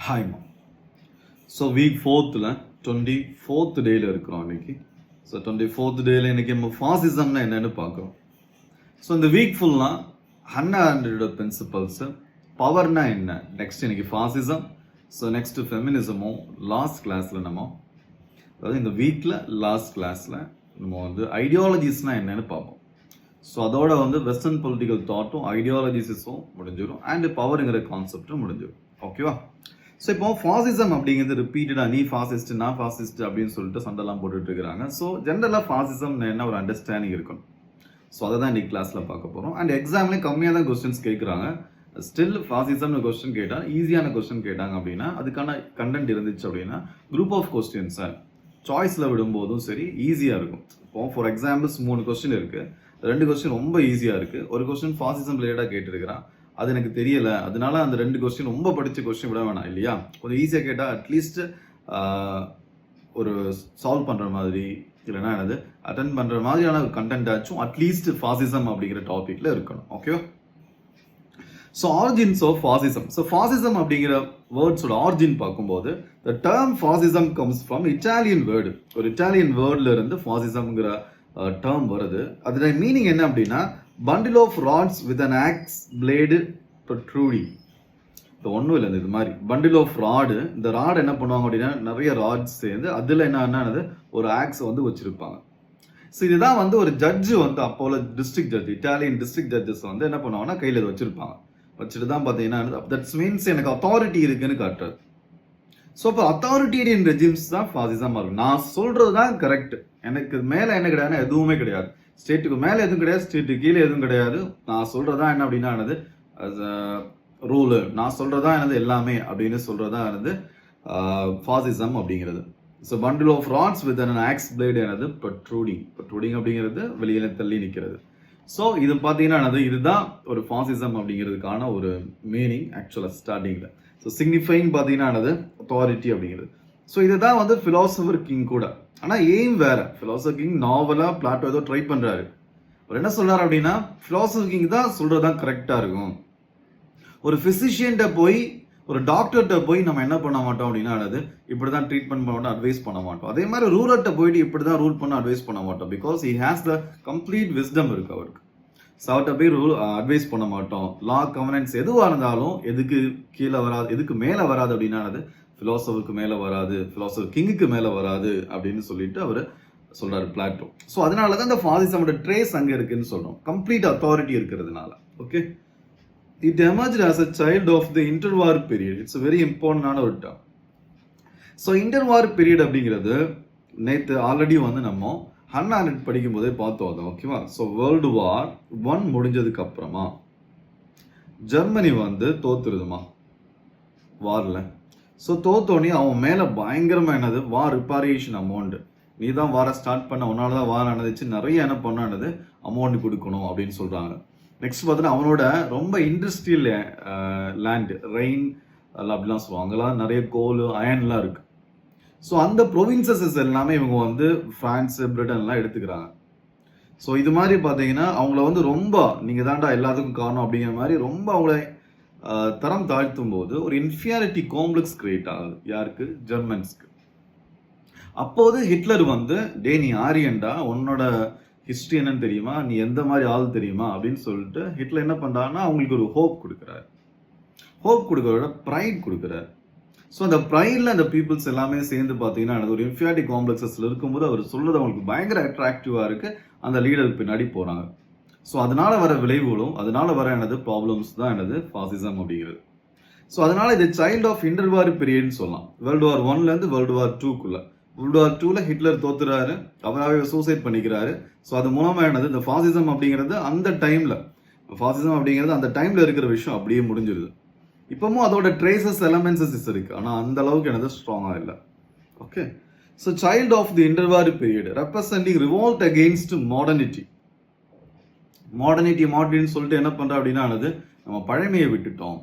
Hi மா. So week 4th 24th டேயில் இருக்கிறோம் இன்னைக்கு. ஸோ 24th டேயில் இன்னைக்கு நம்ம ஃபாசிசம்னா என்னன்னு பார்க்குறோம். ஸோ இந்த வீக் ஃபுல்லாக ஹன்னா ஆரண்டோட பிரின்சிபல்ஸு, பவர்னா என்ன, நெக்ஸ்ட் இன்னைக்கு ஃபாசிசம், ஸோ நெக்ஸ்ட் ஃபெமினிசமும் லாஸ்ட் கிளாஸில் நம்ம, அதாவது இந்த வீக்கில் லாஸ்ட் கிளாஸில் நம்ம ஐடியாலஜிஸ்னால் என்னன்னு பார்ப்போம். ஸோ அதோட வெஸ்டர்ன் பொலிட்டிக்கல் தாட்டும் ஐடியாலஜிஸும் முடிஞ்சிடும், அண்ட் பவருங்கிற கான்செப்டும் முடிஞ்சிடும். ஓகேவா? ஸோ இப்போ ஃபாசிசம் அப்படிங்கிறது ரிப்பீட்டடாக நீ ஃபாசிஸ்ட் நான் ஃபாசிஸ்ட் அப்படின்னு சொல்லிட்டு சண்டைலாம் போட்டுட்டு இருக்கிறாங்க. ஸோ ஜென்ரலாக ஃபாசிசம் என்ன ஒரு அண்டர்ஸ்டாண்டிங் இருக்கணும். ஸோ அதை தான் இன்னைக்கு கிளாஸில் பார்க்க போகிறோம். அண்ட் எக்ஸாம்லேயும் கம்மியாக தான் கொஸ்டின்ஸ் கேட்குறாங்க. ஸ்டில் ஃபாசிசம்னு கொஸ்டின் கேட்டால், ஈஸியான கொஸ்டின் கேட்டாங்க அப்படின்னா அதுக்கான கண்டென்ட் இருந்துச்சு அப்படின்னா குரூப் ஆஃப் கொஸ்டின்ஸை சாய்ஸில் விடும்போதும் சரி ஈஸியாக இருக்கும். இப்போ ஃபார் எக்ஸாம்பிள்ஸ் 3 கொஸ்டின் இருக்குது, 2 கொஸ்டின் ரொம்ப ஈஸியாக இருக்குது, ஒரு கொஸ்டின் ஃபாசிசம் ரிலேட்டாக கேட்டிருக்கிறான், அது எனக்கு தெரியல, அதனால அந்த 2 கொஸ்டின் ரொம்ப படித்த கொஸ்டின் விட வேணாம் இல்லையா? கொஞ்சம் ஈஸியாக கேட்டால் அட்லீஸ்ட் ஒரு சால்வ் பண்ணுற மாதிரி இல்லைன்னா என்னது அட்டென்ட் பண்ணுற மாதிரியான கண்டென்ட் ஆச்சும் அட்லீஸ்ட் ஃபாசிசம் அப்படிங்கிற டாப்பிக்கில் இருக்கணும். ஓகேவா? So origins of fascism. So fascism அப்படிங்கிற வேர்ட்ஸோட ஆரிஜின் பார்க்கும்போது the term fascism comes from Italian word. ஒரு இட்டாலியன் வேர்டில் இருந்து ஃபாசிசம்ங்கிற டேர்ம் வருது. அதோட மீனிங் என்ன அப்படின்னா bundle of rods with an axe blade protruding. இது ஒன்றும் இல்லை, இது மாதிரி bundle of rod. இந்த ராட் என்ன பண்ணுவாங்க அப்படின்னா நிறைய ராட்ஸ் சேர்ந்து அதில் என்னது ஒரு ஆக்ஸ் வச்சிருப்பாங்க. ஸோ இதுதான் ஒரு ஜட்ஜு அப்போல district judge, Italian district judges என்ன பண்ணுவாங்கன்னா கையில் இதை வச்சிருப்பாங்க. வச்சுட்டு தான் பார்த்தீங்கன்னா தட்ஸ் மீன்ஸ் எனக்கு அத்தாரிட்டி இருக்குன்னு காட்டுறது. ஸோ இப்போ அத்தாரிட்டேரியன் ரெஜிம்ஸ் தான் ஃபாசிசமாக இருக்கும். நான் சொல்றது தான் கரெக்ட், எனக்கு மேலே என்ன கிடையாதுன்னா எதுவுமே கிடையாது, ஸ்டேட்டுக்கு மேலே எதுவும் கிடையாது, ஸ்டேட்டுக்கு கீழே எதுவும் கிடையாது, நான் சொல்றதா என்ன அப்படின்னா என்னது ரூலு, நான் சொல்றதா என்னது எல்லாமே அப்படின்னு சொல்றதா என்னது ஃபாசிசம் அப்படிங்கிறது. So bundle of rods with an axe blade என்னது protruding அப்படிங்கிறது வெளியில தள்ளி நிற்கிறது. ஸோ இது பார்த்தீங்கன்னா என்னது இதுதான் ஒரு ஃபாசிசம் அப்படிங்கிறதுக்கான ஒரு மீனிங் ஆக்சுவலாக ஸ்டார்டிங்கில். ஸோ சிக்னிஃபைங் பார்த்தீங்கன்னா என்னது அத்தாரிட்டி அப்படிங்கிறது. ஸோ இதுதான் ஃபிலாசபர் கிங் கூட. ஆனால் எய்ம் வேற. ஃபிலாசபர் கிங் நாவலா பிளாட்டோ ஏதோ ட்ரை பண்றாரு. அவர் என்ன சொல்றாரு அப்படின்னா ஃபிலாசபர் கிங் தான் சொல்றதுதான் கரெக்டா இருக்கும். ஒரு பிசிஷியன்ட்ட போய் ஒரு டாக்டர்கிட்ட போய் நம்ம என்ன பண்ண மாட்டோம் அப்படின்னா இப்படிதான் ட்ரீட்மெண்ட் பண்ண மாட்டோம், அட்வைஸ் பண்ண மாட்டோம். அதே மாதிரி ரூலர்கிட்ட போயிட்டு இப்படிதான் ரூல் பண்ண அட்வைஸ் பண்ண மாட்டோம். Because he has the complete wisdom இருக்கு அவருக்கு. ஸோ அவர்கிட்ட போய் ரூல் அட்வைஸ் பண்ண மாட்டோம். லா கவர்னன்ஸ் எதுவாக இருந்தாலும் எதுக்கு கீழே வராது, எதுக்கு மேலே வராது அப்படின்னா ஃபிலாசபருக்கு மேலே வராது, ஃபிலாசபர் கிங்குக்கு மேலே வராது அப்படின்னு சொல்லிட்டு அவர் சொல்றாரு பிளாட்டோ. ஸோ அதனால தான் இந்த ஃபாசிசமோட ட்ரேஸ் அங்கே இருக்குன்னு சொல்றோம், கம்ப்ளீட் அத்தாரிட்டி இருக்கிறதுனால. Okay, it emerged as a child of the interwar period. It's very இம்பார்ட்டன்டான ஒரு டேர்ம். ஸோ இன்டர்வார் பீரியட் அப்படிங்கிறது நேற்று ஆல்ரெடி நம்ம ஹன்னா ஆரண்ட் படிக்கும் போதே பார்த்தோம் அதை. ஓகேவா? ஸோ வேர்ல்டு வார் 1 முடிஞ்சதுக்கு அப்புறமா ஜெர்மனி தோத்துருதுமா வார்ல. ஸோ தோத்தோடனே அவன் மேலே பயங்கரமாக என்னது வார் ரிப்பாரேஷன் அமௌண்ட், நீ தான் வார ஸ்டார்ட் பண்ண, உன்னால தான் வாரம் நடந்துச்சு, நிறைய என்ன பண்ணானது அமௌண்ட் கொடுக்கணும் அப்படின்னு சொல்கிறாங்க. நெக்ஸ்ட் பார்த்தீங்கன்னா அவனோட ரொம்ப இண்டஸ்ட்ரியல் லேண்ட் ரெயின் அப்படிலாம் சொல்லுவாங்க, அங்கெல்லாம் நிறைய கோல் அயன்லாம் இருக்கு. ஸோ அந்த ப்ரொவின்சஸ் எல்லாமே இவங்க ஃப்ரான்ஸ் பிரிட்டன்லாம் எடுத்துக்கிறாங்க. ஸோ இது மாதிரி பார்த்தீங்கன்னா அவங்கள ரொம்ப நீங்கள் தாண்டா எல்லாத்துக்கும் காரணம் அப்படிங்கிற மாதிரி ரொம்ப அவங்கள தரம் தாழ்த்தும் போது ஒரு இன்ஃபியாரிட்டி காம்ப்ளெக்ஸ் கிரியேட் ஆகுது. யாருக்கு? ஜெர்மன்ஸ்க்கு. அப்போது ஹிட்லர் டே நீ ஆரியன்டா, உன்னோட ஹிஸ்ட்ரி என்னன்னு தெரியுமா, நீ எந்த மாதிரி ஆள் தெரியுமா அப்படின்னு சொல்லிட்டு ஹிட்லர் என்ன பண்றாருன்னா அவங்களுக்கு ஒரு ஹோப் கொடுக்குறாரு. ஹோப் கொடுக்கறத ப்ரைட் கொடுக்குறாரு. ஸோ அந்த ப்ரைட்ல அந்த பீப்புள்ஸ் எல்லாமே சேர்ந்து பார்த்தீங்கன்னா ஒரு இன்ஃபியாரிட்டி காம்ப்ளெக்ஸஸ்ல இருக்கும்போது அவர் சொல்றது அவங்களுக்கு பயங்கர அட்ராக்டிவா இருக்கு, அந்த லீடருக்கு பின்னாடி போறாங்க. ஸோ அதனால வர விளைவுகளும் அதனால வர ப்ராப்ளம்ஸ் தான் ஃபாசிசம் அப்படிங்கிறது. ஸோ அதனால இது சைல்ட் ஆஃப் இன்டர்வார் பீரியட்னு சொல்லலாம். World war 1 world war 2 world war 2 Hitler தோத்துறாரு, அவராகவே சூசைட் பண்ணிக்கிறாரு. ஸோ அது மூலமா இந்த ஃபாசிசம் அப்படிங்கிறது அந்த டைம்ல இருக்கிற விஷயம் அப்படியே முடிஞ்சிருது. இப்பவும் அதோட ட்ரேசஸ் எலமெண்ட்ஸஸ் இருக்கு, ஆனால் அந்த அளவுக்கு ஸ்ட்ராங்கா இல்லை. Okay, so child of the interwar period representing revolt against modernity. மாடர்னிட்டின்னு சொல்லிட்டு என்ன பண்றோம் அப்படின்னா நம்ம பழமையை விட்டுட்டோம்,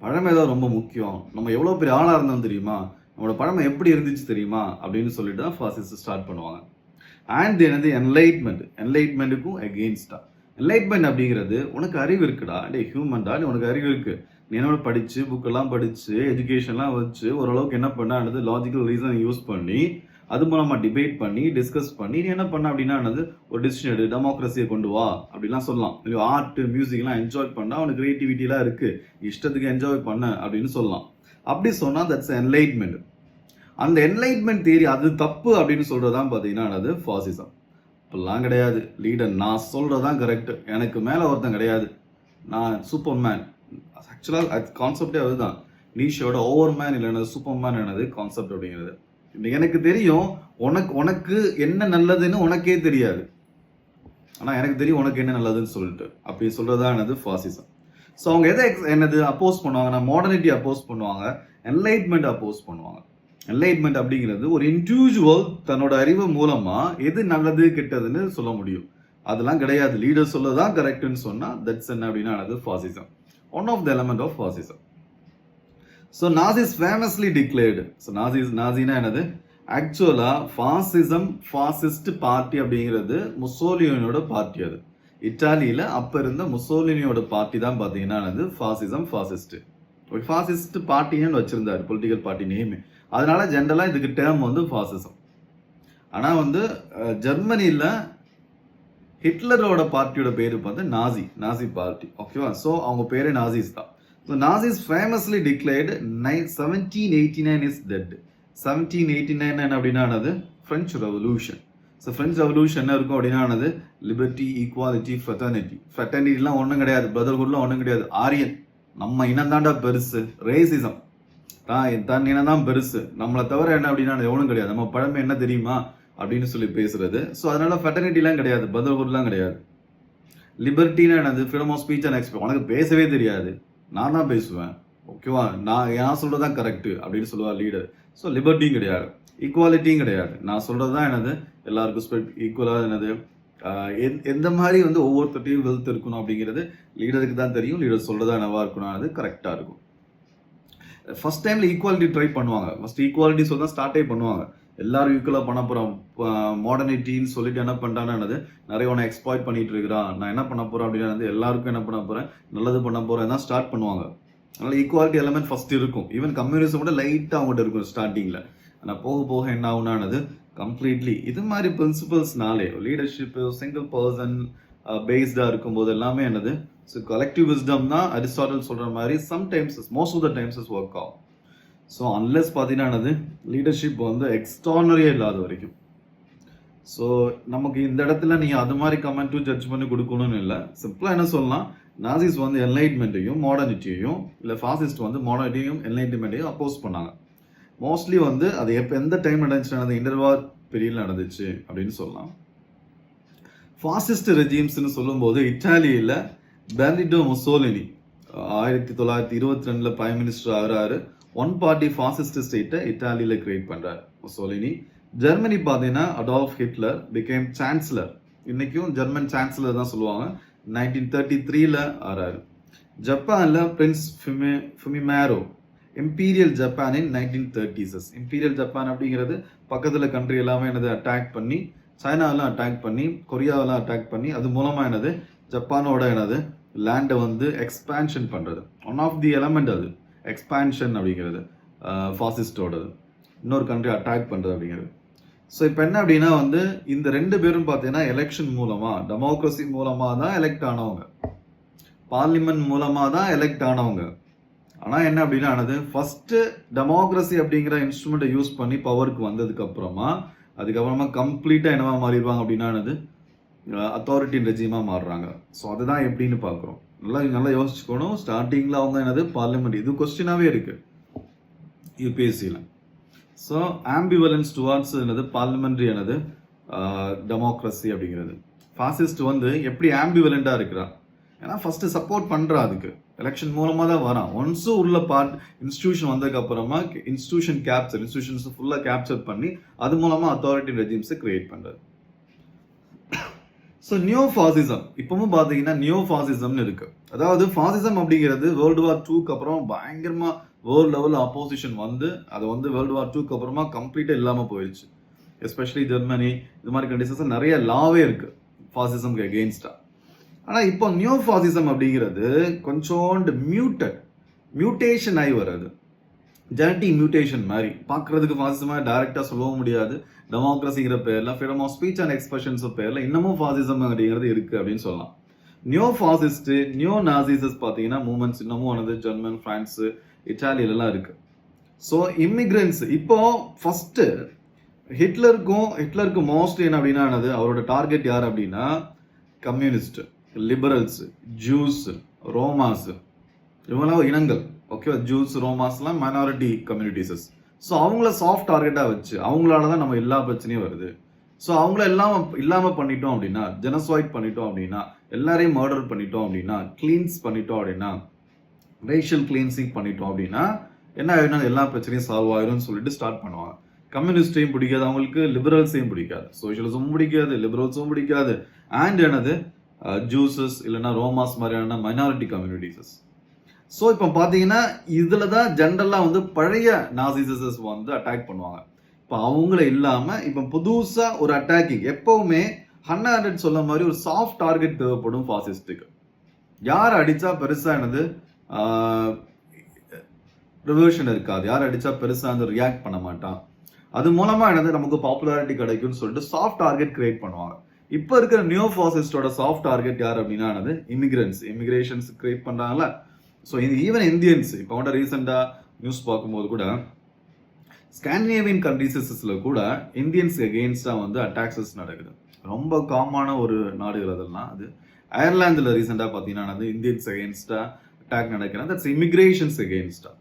பழமை தான் ரொம்ப முக்கியம், நம்ம எவ்வளோ பெரிய ஆளாக இருந்தோம் தெரியுமா, நம்மளோட பழமை எப்படி இருந்துச்சு தெரியுமா அப்படின்னு சொல்லிட்டு தான் ஃபாசிஸ்ட் ஸ்டார்ட் பண்ணுவாங்க. அண்ட் என்லைட்மெண்ட்டுக்கும் அகெயின்ஸ்டா. என்லைட்மெண்ட் அப்படிங்கிறது உனக்கு அறிவு இருக்குடா, டே ஹியூமன்டா, உனக்கு அறிவு இருக்கு, நீ என்ன படிச்சு புக்கெல்லாம் படிச்சு எஜுகேஷன்லாம் வச்சு ஓரளவுக்கு என்ன பண்ணானது லாஜிக்கல் ரீசன் யூஸ் பண்ணி அது மூலமா டிபேட் பண்ணி டிஸ்கஸ் பண்ணி நீ என்ன பண்ண அப்படின்னா ஒரு டிசிஷன் எடு, டெமோக்ரஸியை கொண்டு வா அப்படிலாம் சொல்லலாம். ஆர்ட் மியூசிக்லாம் என்ஜாய் பண்ணா அவனுக்கு கிரியேட்டிவிட்டிலாம் இருக்கு, இஷ்டத்துக்கு என்ஜாய் பண்ண அப்படின்னு சொல்லலாம். அப்படி சொன்னா தட்ஸ் என்லைட்மெண்ட். அந்த என்லைட்மெண்ட் தியரி அது தப்பு அப்படின்னு சொல்றதுதான் பார்த்தீங்கன்னா ஃபாசிசம். இப்பெல்லாம் கிடையாது. லீடர் நான் சொல்றதுதான் கரெக்ட், எனக்கு மேல ஒருத்தன் கிடையாது, நான் சூப்பர் மேன். ஆக்சுவலாக கான்செப்டே அதுதான். நீஷோட ஓவர் மேன் இல்லைன்னா சூப்பர் மேன் என்னது கான்செப்ட் அப்படிங்கிறது. எனக்கு தெரியும் உனக்கு என்ன நல்லதுன்னு உனக்கே தெரியாது, ஆனா எனக்கு தெரியும் உனக்கு என்ன நல்லதுன்னு சொல்லிட்டு அப்படி சொல்றதுதான் என்னது ஃபாசிசம். ஸோ அவங்க எதை என்னது அப்போஸ் பண்ணுவாங்கன்னா மாடர்னிட்டி அப்போஸ் பண்ணுவாங்க, என்லைட்மெண்ட் அப்போஸ் பண்ணுவாங்க. என்லைட்மெண்ட் அப்படிங்கிறது ஒரு இண்டிவிஜுவல் தன்னோட அறிவு மூலமா எது நல்லது கெட்டதுன்னு சொல்ல முடியும். அதெல்லாம் கிடையாது, லீடர் சொல்லதான் கரெக்ட்னு சொன்னா தட்ஸ் என்ன அப்படின்னா fascism. One of the element of fascism. So Nazis famously declared. So நாசினா என்னது ஆக்சுவலா ஃபாசிசம் ஃபாசிஸ்ட் பார்ட்டி அப்படிங்கிறது முசோலினியோட பார்ட்டி. அது இட்டாலியில அப்ப இருந்த முசோலினியோட பார்ட்டி தான் பாத்தீங்கன்னா ஃபாசிசம் ஃபாசிஸ்ட். ஃபாசிஸ்ட் பார்ட்டின்னு வச்சிருந்தாரு பொலிட்டிக்கல் பார்ட்டி நேம். அதனால ஜென்ரலா இதுக்கு டேர்ம் ஃபாசிசம். ஆனா ஜெர்மனியில ஹிட்லரோட பார்ட்டியோட பேரு பார்த்து நாசி பார்ட்டி. ஓகேவா? ஸோ அவங்க பேரே நாசிஸ் தான். So Nazis famously declared 1789 is dead. 1789 அப்படின்னா French Revolution. So French Revolution என்ன இருக்கும் அப்படின்னா லிபர்ட்டி, ஈக்குவாலிட்டி, ஃப்ரெட்டர்னிட்டி. ஃப்ரெட்டர்னிட்டிலாம் ஒன்றும் கிடையாது, பிரதர்ஹுட்லாம் ஒன்றும் கிடையாது. ஆரியன் நம்ம இனம் தாண்டா பெருசு, ரேசிசம் தன் இனம் தான் பெருசு, நம்மளை தவிர என்ன அப்படின்னா எவனும் கிடையாது, நம்ம பழமை என்ன தெரியுமா அப்படின்னு சொல்லி பேசுறது. ஸோ அதனால ஃப்ரெட்டர்னிட்டிலாம் கிடையாது, பிரதர்ஹுட்லாம் கிடையாது. லிபர்ட்டினா என்னது freedom of speech and expression. உனக்கு பேசவே தெரியாது, நான் தான் பேசுவேன், ஓகேவா, நான் சொல்றதுதான் கரெக்ட் அப்படின்னு சொல்லுவா லீடர். ஸோ லிபர்ட்டியும் கிடையாது, ஈக்குவாலிட்டியும் கிடையாது, நான் சொல்றதுதான் எல்லாருக்கும் ஈக்குவலா எந்த மாதிரி ஒவ்வொருத்தையும் வெல்த் இருக்கணும் அப்படிங்கிறது லீடருக்கு தான் தெரியும். லீடர் சொல்றதா என்னவா இருக்கணும் கரெக்டா இருக்கும். ஃபர்ஸ்ட் டைம்ல ஈக்குவாலிட்டி ட்ரை பண்ணுவாங்க. ஃபர்ஸ்ட் ஈக்குவாலிட்டி சொல்லி தான் ஸ்டார்டே பண்ணுவாங்க. எல்லாரும் ஈக்குவலா பண்ண போறோம் மாடர்னிட்டின்னு சொல்லிட்டு என்ன பண்றான்னு நிறைய ஒன்று எக்ஸ்ப்ளாய்ட் பண்ணிட்டு இருக்கிறான், நான் என்ன பண்ண போறேன் அப்படின்னா எல்லாருக்கும் என்ன பண்ண போறேன், நல்லது பண்ண போறேன் தான் ஸ்டார்ட் பண்ணுவாங்க. அதனால ஈக்குவாலிட்டி எலமெண்ட் ஃபர்ஸ்ட் இருக்கும். ஈவன் கம்யூனிசம் கூட லைட்டா அவங்ககிட்ட இருக்கும் ஸ்டார்டிங்ல. ஆனால் போக போக என்ன ஆகுனானது கம்ப்ளீட்லி இது மாதிரி பிரின்சிபல்ஸ்னாலே லீடர்ஷிப் சிங்கிள் பர்சன் பேஸ்டா இருக்கும்போது எல்லாமே ஸோ கலெக்டிவ் விஸ்டம் தான் அரிஸ்டாட்டில் சொல்ற மாதிரி sometimes most of the times work ஆகும். ஸோ அன்லெஸ் பார்த்தீங்கன்னா லீடர்ஷிப் எக்ஸ்ட்ரானரியா இல்லாத வரைக்கும். ஸோ நமக்கு இந்த இடத்துல நீங்க அது மாதிரி கமெண்ட்டும் ஜட்ஜ் பண்ணி கொடுக்கணும்னு இல்லை. சிம்பிளா என்ன சொல்லலாம், நாசிஸ் என்லைட்மெண்ட்டையும் மாடர்னிட்டியையும் இல்லை ஃபாசிஸ்ட் மாடர்னிட்டியும் என்லைட்மெண்ட்டையும் அப்போஸ் பண்ணாங்க. மோஸ்ட்லி அது எந்த டைம் நடந்துச்சு, இன்டர்வார் பீரியட்ல நடந்துச்சு அப்படின்னு சொல்லலாம். ஃபாசிஸ்ட் ரெஜிம்ஸ்னு சொல்லும்போது இட்டாலியில பெர்னிட்டோ முசோலினி 1922 பிரைம் மினிஸ்டர் ஆகிறாரு. ஒன் பார்ட்டி ஃபாசிஸ்ட் ஸ்டேட்டை இட்டாலியில கிரியேட் பண்றாரு முசோலினி. ஜெர்மனி பார்த்தீங்கன்னா அடால்ஃப் ஹிட்லர் பிகேம் சான்சலர். இன்னைக்கும் ஜெர்மன் சான்சலர் தான் சொல்லுவாங்க. 1933 ஆறாரு. ஜப்பான்ல பிரின்ஸ் ஃபுமிமேரோ இம்பீரியல் ஜப்பானின் 1930s. இம்பீரியல் ஜப்பான் அப்படிங்கிறது பக்கத்துல கண்ட்ரி எல்லாமே அட்டாக் பண்ணி, சைனாவெல்லாம் அட்டாக் பண்ணி, கொரியாவெல்லாம் அட்டாக் பண்ணி, அது மூலமா ஜப்பானோட லேண்டை எக்ஸ்பான்ஷன் பண்றது. ஒன் ஆஃப் தி எலமெண்ட் அது எக்ஸ்பான்ஷன் அப்படிங்கிறது ஃபாசிஸ்டோடது, இன்னொரு கண்ட்ரி அட்டாக் பண்றது அப்படிங்கிறது. ஸோ இப்போ என்ன அப்படின்னா இந்த ரெண்டு பேரும் பார்த்தீங்கன்னா எலெக்ஷன் மூலமா டெமோக்ரஸி மூலமா தான் எலெக்ட் ஆனவங்க, பார்லிமெண்ட் மூலமா தான் எலெக்ட் ஆனவங்க. ஆனா என்ன அப்படின்னா ஃபர்ஸ்ட் டெமோக்ரஸி அப்படிங்கிற இன்ஸ்ட்ருமெண்ட்டை யூஸ் பண்ணி பவருக்கு வந்ததுக்கு அதுக்கப்புறமா கம்ப்ளீட்டா என்னவா மாறிடுவாங்க அப்படின்னா அத்தாரிட்டின் ரெஜிமா மாறுறாங்க. ஸோ அதுதான் எப்படின்னு பார்க்குறோம். நல்லா யோசிச்சுக்கணும். ஸ்டார்டிங்ல அவங்க பார்லிமெண்ட் இது கொஸ்டினாவே இருக்கு யூபிஎஸ்சியில். ஸோ ஆம்பிவலன்ஸ் டுவார்ட்ஸ் பார்லிமெண்ட்ரி டெமோக்ரஸி அப்படிங்கிறது. ஃபாசிஸ்ட் எப்படி ஆம்பிவலண்டா இருக்கிறா, ஏன்னா ஃபர்ஸ்ட் சப்போர்ட் பண்றா, அதுக்கு எலெக்ஷன் மூலமா தான் வரான். ஒன்ஸும் உள்ள இன்ஸ்டிடியூஷன் வந்ததுக்கு அப்புறமா இன்ஸ்டிடியூஷன்ஸ் ஃபுல்லா கேப்சர் பண்ணி அது மூலமா அத்தாரிட்டி ரெஜிம்ஸ் கிரியேட் பண்றது. ஸோ நியோ ஃபாசிசம் இப்பவும் பாத்தீங்கன்னா நியோ ஃபாசிசம்னு இருக்கு. அதாவது ஃபாசிசம் அப்படிங்கிறது வேர்ல்டு வார் 2க்கு அப்புறம் பயங்கரமா வேர்ல்டு லெவல் ஆப்போசிஷன் அது வேர்ல்டு வார் 2க்கு அப்புறமா கம்ப்ளீட்டா இல்லாம போயிடுச்சு. எஸ்பெஷலி ஜெர்மனி இது மாதிரி கண்டிஷன்ஸ் நிறைய லாவே இருக்கு ஃபாசிசம்க்கு அகெயின்ஸ்டா. ஆனா இப்போ நியோ ஃபாசிசம் அப்படிங்கிறது கொஞ்சோண்டு மியூட்டட், மியூட்டேஷன் ஆகி வராது, ஜெனட்டிக் மியூட்டேஷன் மாதிரி பார்க்கறதுக்கு ஃபாசிசமாக டைரெக்டாக சொல்லவும் முடியாது. டெமோக்ரஸிங்கிற பேரில், freedom of speech and expressions பேரில் இன்னமும் ஃபாசிசம் அப்படிங்கிறது இருக்குது அப்படின்னு சொல்லலாம். நியோ ஃபாசிஸ்ட்டு, நியோ நாசிசஸ் பார்த்தீங்கன்னா மூமெண்ட்ஸ் இன்னமும் ஆனது ஜெர்மன், ஃப்ரான்ஸு, இட்டாலியிலலாம் இருக்குது. ஸோ இமிக்ரெண்ட்ஸ் இப்போ ஃபஸ்ட்டு ஹிட்லருக்கு மோஸ்ட்லி என்ன அப்படின்னா அவரோட டார்கெட் யார் அப்படின்னா கம்யூனிஸ்ட், லிபரல்ஸ், ஜூஸ், ரோமாஸ், இவங்களாம் இனங்கள். ஓகே, ஜூஸ், ரோமாஸ்லாம் மைனாரிட்டி கம்யூனிட்டிஸஸ். ஸோ அவங்கள சாஃப்ட் டார்கெட்டாக வச்சு அவங்களால தான் நம்ம எல்லா பிரச்சனையும் வருது. ஸோ அவங்கள எல்லாம் இல்லாமல் பண்ணிட்டோம் அப்படின்னா, ஜெனசாய்ட் பண்ணிட்டோம் அப்படின்னா, எல்லாரையும் மர்டர் பண்ணிட்டோம் அப்படின்னா, கிளீன்ஸ் பண்ணிட்டோம் அப்படின்னா, ரேஷியல் கிளீன்சிங் பண்ணிட்டோம் அப்படின்னா என்ன ஆகிடும்னா எல்லா பிரச்சனையும் சால்வ் ஆயிரும்னு சொல்லிட்டு ஸ்டார்ட் பண்ணுவாங்க. கம்யூனிஸ்டையும் பிடிக்காது அவங்களுக்கு, லிபரல்ஸையும் பிடிக்காது, சோஷியலிசமும் பிடிக்காது, லிபரல்ஸும் பிடிக்காது, அண்ட் ஜூசஸ் இல்லைன்னா ரோமாஸ் மாதிரியான மைனாரிட்டி கம்யூனிட்டிஸஸ். ஸோ இப்போ பார்த்தீங்கன்னா இதில் தான் ஜென்ரலாக பழைய நாசிசஸ் அட்டாக் பண்ணுவாங்க. இப்போ அவங்கள இல்லாமல் இப்போ புதுசாக ஒரு அட்டாக்கிங் எப்பவுமே ஹன்னா ஆரெண்ட் சொல்ல மாதிரி ஒரு சாஃப்ட் டார்கெட் தேவைப்படும் ஃபாசிஸ்டுக்கு. யார் அடித்தா பெருசாக ரிவர்ஷன் இருக்காது, யார் அடித்தா பெருசாக ரியாக்ட் பண்ண மாட்டான், அது மூலமாக நமக்கு பாப்புலாரிட்டி கிடைக்கும்னு சொல்லிட்டு சாஃப்ட் டார்கெட் கிரியேட் பண்ணுவாங்க. இப்போ இருக்கிற நியோ ஃபாசிஸ்டோட சாஃப்ட் டார்கெட் யார் அப்படின்னா இமிகிரேஷன்ஸ் கிரியேட் பண்ணுறாங்களா. ஸோ ஈவன் இந்தியன்ஸ் இப்போ ரீசெண்டாக நியூஸ் பார்க்கும்போது கூட ஸ்காண்டினேவியன் கண்ட்ரீஸஸில் கூட இந்தியன்ஸ் எகெயின்ஸ்டாக அட்டாக்ஸஸ் நடக்குது. ரொம்ப காமனான ஒரு நாடுகள் அதெல்லாம். அது அயர்லாந்தில் ரீசெண்டாக பார்த்தீங்கன்னா இந்தியன்ஸ் எகெயின்ஸ்டாக அட்டாக் நடக்கிறது. That's immigrations எகெயின்ஸ்டாக.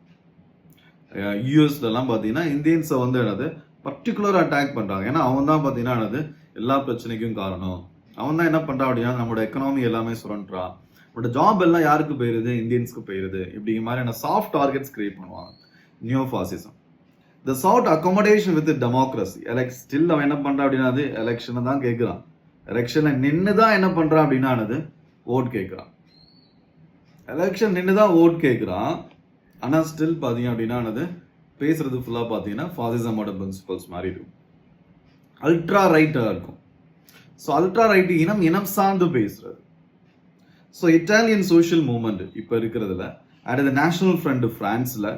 யூஎஸ்லலாம் பார்த்தீங்கன்னா இந்தியன்ஸை பர்டிகுலர் அட்டாக் பண்ணுறாங்க. ஏன்னா அவன் தான் பார்த்தீங்கன்னா எல்லா பிரச்சனைக்கும் காரணம். அவன் தான் என்ன பண்ணுறான் அப்படின்னா நம்மளோட எக்கனாமி எல்லாமே சுரண்டுறான், பட் ஜாப் எல்லாம் யாருக்கு போயிருது, இந்தியன்ஸ்க்கு போயிருது. இப்படிங்கிற மாதிரியான சாஃப்ட் டார்கெட்ஸ் கிரியேட் பண்ணுவாங்க neo fascism. The soft accommodation with democracy. Still அவன் என்ன பண்ணுறான் அப்படின்னா எலெக்ஷனை தான் கேட்குறான். எலெக்ஷனில் நின்று தான் என்ன பண்ணுறான் அப்படின்னா ஓட் கேட்குறான். எலெக்ஷன் நின்று தான் ஓட் கேட்குறான். ஆனால் ஸ்டில் பார்த்தீங்க அப்படின்னா பேசுறது ஃபுல்லாக பார்த்தீங்கன்னா ஃபாசிசமோட பிரின்சிபல்ஸ் மாதிரி இருக்கும். அல்ட்ரா ரைட்டாக இருக்கும். ஸோ அல்ட்ரா ரைட்டு இனம் சார்ந்து பேசுறது. ஸோ இட்டாலியன் சோஷியல் மூவ்மெண்ட் இப்போ இருக்கிறதுல, அண்ட் த நேஷனல் ஃப்ரண்ட் ஃப்ரான்ஸில்,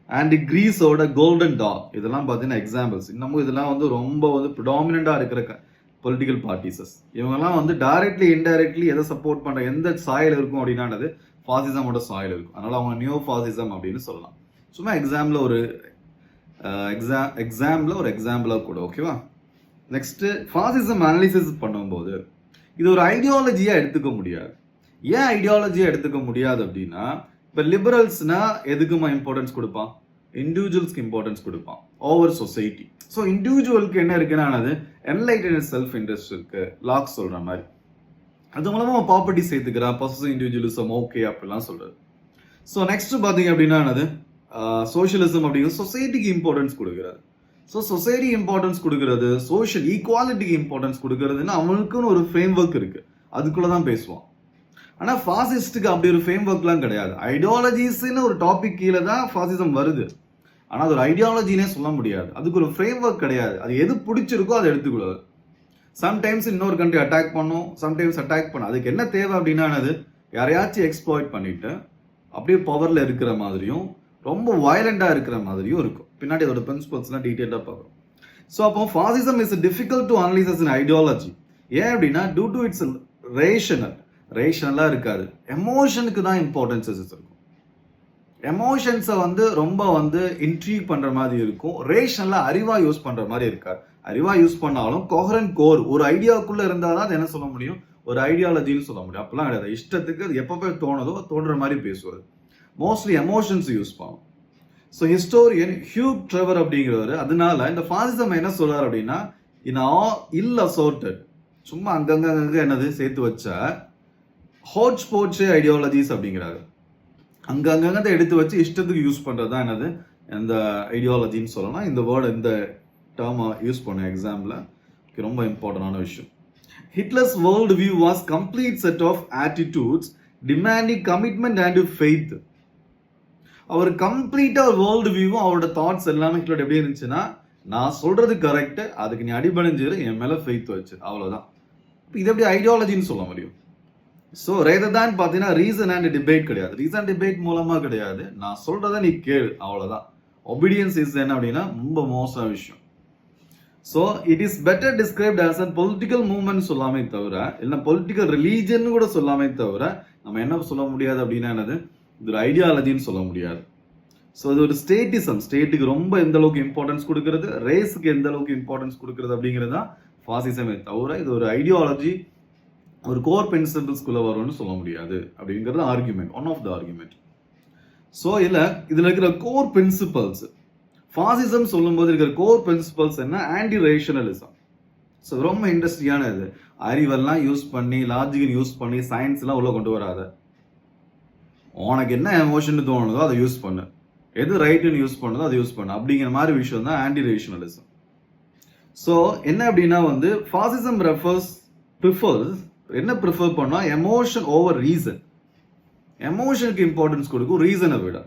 அண்ட் கிரீஸோட கோல்டன் டாக், இதெல்லாம் பார்த்தீங்கன்னா எக்ஸாம்பிள்ஸ். இன்னமும் இதெல்லாம் ரொம்ப ப்ரிடாமினண்டாக இருக்கிற பொலிட்டிக்கல் பார்ட்டிஸஸ். இவங்கெல்லாம் டைரக்ட்லி இன்டைரக்ட்லி எதை சப்போர்ட் பண்ணுற எந்த சாயல் இருக்கும் அப்படின்னா ஃபாசிசமோட சாயல் இருக்கும். அதனால அவங்க நியோ ஃபாசிசம் அப்படின்னு சொல்லலாம். சும்மா எக்ஸாம்பிளாக ஒரு எக்ஸாம்பிளாக கூட. ஓகேவா? நெக்ஸ்ட், ஃபாசிசம் அனாலிசிஸ் பண்ணும்போது இது ஒரு ஐடியாலஜியாக எடுத்துக்க முடியாது. ஏன் ஐடியாலஜியாக எடுத்துக்க முடியாது அப்படின்னா, இப்போ லிபரல்ஸ்னா எதுக்குமா இம்பார்ட்டன்ஸ் கொடுப்பான்? இண்டிவிஜுவல்ஸ்க்கு இம்பார்ட்டன்ஸ் கொடுப்பான் ஓவர் சொசைட்டி. ஸோ இண்டிவிஜுவலுக்கு என்ன இருக்குன்னா என்லைட்டட் செல்ஃப் இன்ட்ரெஸ்ட் இருக்கு, லாக்ஸ் சொல்ற மாதிரி. அது மூலமா ப்ராப்பர்ட்டி சேர்த்துக்கிறா, பொசசிவ் இண்டிவிஜுவலிசம் ஓகே அப்படிலாம் சொல்றது. ஸோ நெக்ஸ்ட் பார்த்தீங்க அப்படின்னா சோஷியலிசம் அப்படிங்கிறது சொசைட்டிக்கு இம்பார்ட்டன்ஸ் கொடுக்குறது. ஸோ சொசைட்டி இம்பார்ட்டன்ஸ் கொடுக்கறது, சோஷியல் ஈக்குவாலிட்டிக்கு இம்பார்ட்டன்ஸ் கொடுக்கறதுன்னா அவனுக்குன்னு ஒரு ஃப்ரேம் ஒர்க் இருக்கு, அதுக்குள்ள தான் பேசுவான். ஆனால் ஃபாசிஸ்டுக்கு அப்படி ஒரு ஃப்ரேம் ஒர்க்லாம் கிடையாது. ஐடியாலஜிஸ்ன்னு ஒரு டாபிக் கீழே தான் ஃபாசிசம் வருது. ஆனால் அது ஒரு ஐடியாலஜினே சொல்ல முடியாது, அதுக்கு ஒரு ஃப்ரேம் ஒர்க் கிடையாது. அது எது பிடிச்சிருக்கோ அதை எடுத்துக்கூடாது. சம்டைம்ஸ் இன்னொரு கண்ட்ரி அட்டாக் பண்ணும், சம்டைம்ஸ் அட்டாக் பண்ணும். அதுக்கு என்ன தேவை அப்படின்னா யாரையாச்சும் எக்ஸ்ப்ளாய்ட் பண்ணிட்டு அப்படியே பவரில் இருக்கிற மாதிரியும் ரொம்ப வயலண்டாக இருக்கிற மாதிரியும் இருக்கும். பின்னாடி அதோட பிரின்சிபல்ஸ்லாம் டீட்டெயிலாக பார்க்குறோம். ஸோ அப்போ fascism is difficult to analyse as an ideology. ஏன் அப்படின்னா டியூ டு இட்ஸ் ரேஷனலாக இருக்காது, எமோஷனுக்கு தான் இம்பார்ட்டன்ஸஸ் இருக்கும். எமோஷன்ஸை ரொம்ப இன்ட்ரீக் பண்ணுற மாதிரி இருக்கும். ரேஷனலாக அறிவாக யூஸ் பண்ணுற மாதிரி இருக்காது. அறிவாக யூஸ் பண்ணாலும் கோஹரண்ட் கோர் ஒரு ஐடியாவுக்குள்ளே இருந்தால் தான் அது என்ன சொல்ல முடியும், ஒரு ஐடியாலஜின்னு சொல்ல முடியும். அப்பெல்லாம் கிடையாது. இஷ்டத்துக்கு அது எப்போ போய் தோன்ற மாதிரி பேசுவார். மோஸ்ட்லி எமோஷன்ஸ் யூஸ் பண்ணும். ஸோ ஹிஸ்டோரியன் ஹியூக் ட்ரெவர் அப்படிங்கிறவர் அதனால இந்த ஃபாசிசம் என்ன சொல்றாரு அப்படின்னா இல் அசோர்டட், சும்மா அங்கங்க சேர்த்து வச்ச ஹோட் ஸ்போர்ட்ஸ் ஐடியாலஜிஸ் அப்படிங்கிறாரு. அங்கங்க எடுத்து வச்சு இஷ்டத்துக்கு யூஸ் பண்றது தான் இந்த ஐடியாலஜின்னு சொல்லலாம். இந்த வேர்டு இந்த டேர்மை யூஸ் பண்ண எக்ஸாம்பிள் ரொம்ப இம்பார்ட்டன்டான விஷயம். Hitler's world view was complete set of attitudes demanding commitment and faith. அவர் கம்ப்ளீட்டா ஒரு வேர்ல்டு வியூவும் அவரோட தாட்ஸ் எல்லாமே ஹிட்லர் எப்படி இருந்துச்சுன்னா, நான் சொல்றது கரெக்ட், அதுக்கு நீ அடிபணிஞ்சிரு, என் மேல ஃபெய்த் வச்சு, அவ்வளவுதான். இது எப்படி ஐடியாலஜின்னு சொல்ல முடியும்? ஸோ ரேதர் தான் பார்த்தீங்கன்னா ரீசன் அண்ட் டிபேட் கிடையாது. ரீசன் டிபேட் மூலமா கிடையாது. நான் சொல்றத நீ கேளு, அவ்வளவுதான். ஒபீடியன்ஸ் இஸ் என்ன அப்படின்னா ரொம்ப மோசமான விஷயம். So it is better described as a political movement சொல்லாமே தவிர, இல்லைன்னா பொலிட்டிக்கல் ரிலீஜன் கூட சொல்லாமே தவிர, நம்ம என்ன சொல்ல முடியாது அப்படின்னா என்னது, இது ஒரு ஐடியாலஜின்னு சொல்ல முடியாது. ஸோ இது ஒரு ஸ்டேட்டிசம். ஸ்டேட்டுக்கு ரொம்ப எந்த அளவுக்கு இம்பார்ட்டன்ஸ் கொடுக்கறது, ரேஸுக்கு எந்த அளவுக்கு இம்பார்ட்டன்ஸ் கொடுக்கறது அப்படிங்கிறது தான் ஃபாசிசமே தவிர, இது ஒரு ஐடியாலஜி, ஒரு கோர் பிரின்சிபிள்ஸ்குள்ள வரும்னு சொல்ல முடியாது அப்படிங்கிறது argument, one of the argument. So இதுல இருக்கிற கோர் பிரின்சிபல்ஸ், ஃபாசிசம் சொல்லும்போது இருக்கிற கோர் பிரின்சிபல்ஸ் என்ன, ஆன்டி ரேஷனலிசம். ஸோ ரொம்ப இன்ட்ரெஸ்டிங்கான இது. அறிவெல்லாம் யூஸ் பண்ணி, லாஜிக் யூஸ் பண்ணி, சயின்ஸ் எல்லாம் உள்ள கொண்டு வராத. உனக்கு என்ன எமோஷன் தோணுதோ அதை யூஸ் பண்ணு, எது ரைட்டுன்னு யூஸ் பண்ணுதோ அதை யூஸ் பண்ணு அப்படிங்கிற மாதிரி விஷயம் தான் ஆன்டி ரேஷனலிசம். ஸோ என்ன அப்படின்னா வந்து ஃபாசிசம் ப்ரிஃபர்ஸ் என்ன ப்ரிஃபர் பண்ணா, எமோஷன் ஓவர் ரீசன். எமோஷனுக்கு இம்பார்ட்டன்ஸ் கொடுக்கும் ரீசனை விட,